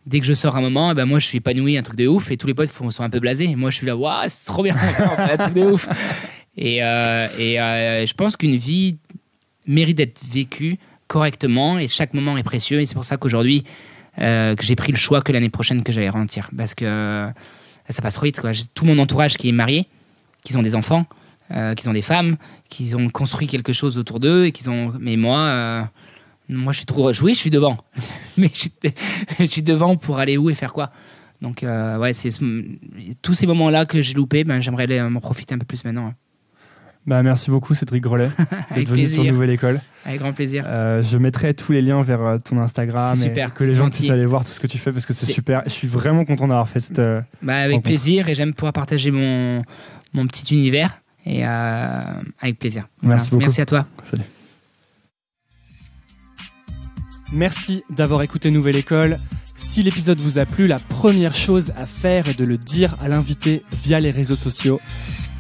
Speaker 1: dès que je sors un moment, moi, je suis épanoui, un truc de ouf. Et tous les potes sont un peu blasés. Et moi, je suis là, waouh, c'est trop bien, un truc de ouf. Et je pense qu'une vie mérite d'être vécue correctement. Et chaque moment est précieux. Et c'est pour ça qu'aujourd'hui, que j'ai pris le choix que l'année prochaine que j'allais ralentir. Parce que ça passe trop vite, quoi. J'ai tout mon entourage qui est marié, qui ont des enfants, qui ont des femmes, qui ont construit quelque chose autour d'eux. Mais moi, je suis trop... Oui, je suis devant. Mais je suis devant pour aller où et faire quoi. Donc, c'est tous ces moments-là que j'ai loupés, j'aimerais m'en profiter un peu plus maintenant.
Speaker 2: Merci beaucoup, Cédric Grolet, d'être venu sur Nouvelle École.
Speaker 1: Avec grand plaisir.
Speaker 2: Je mettrai tous les liens vers ton Instagram et que les gens puissent aller voir tout ce que tu fais parce que c'est super. Je suis vraiment content d'avoir fait cette
Speaker 1: avec
Speaker 2: rencontre.
Speaker 1: Plaisir, et j'aime pouvoir partager mon petit univers et avec plaisir.
Speaker 2: Merci beaucoup.
Speaker 1: Merci à toi.
Speaker 2: Salut. Merci d'avoir écouté Nouvelle École. Si l'épisode vous a plu, la première chose à faire est de le dire à l'invité via les réseaux sociaux.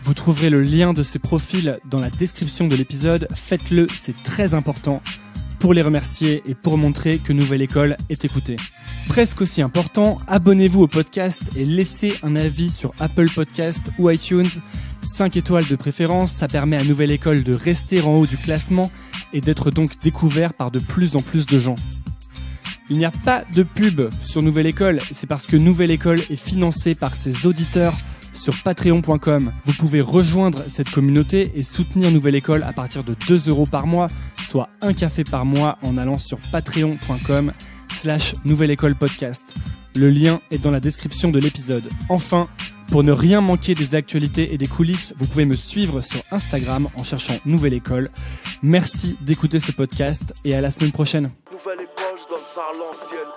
Speaker 2: Vous trouverez le lien de ses profils dans la description de l'épisode. Faites-le, c'est très important pour les remercier et pour montrer que Nouvelle École est écoutée. Presque aussi important, abonnez-vous au podcast et laissez un avis sur Apple Podcast ou iTunes. 5 étoiles de préférence, ça permet à Nouvelle École de rester en haut du classement et d'être donc découvert par de plus en plus de gens. Il n'y a pas de pub sur Nouvelle École, c'est parce que Nouvelle École est financée par ses auditeurs sur patreon.com. Vous pouvez rejoindre cette communauté et soutenir Nouvelle École à partir de 2 € par mois, soit un café par mois en allant sur patreon.com/Nouvelle École Podcast. Le lien est dans la description de l'épisode. Enfin, pour ne rien manquer des actualités et des coulisses, vous pouvez me suivre sur Instagram en cherchant Nouvelle École. Merci d'écouter ce podcast et à la semaine prochaine.
Speaker 3: Nouvelle école, je donne ça à l'ancienne.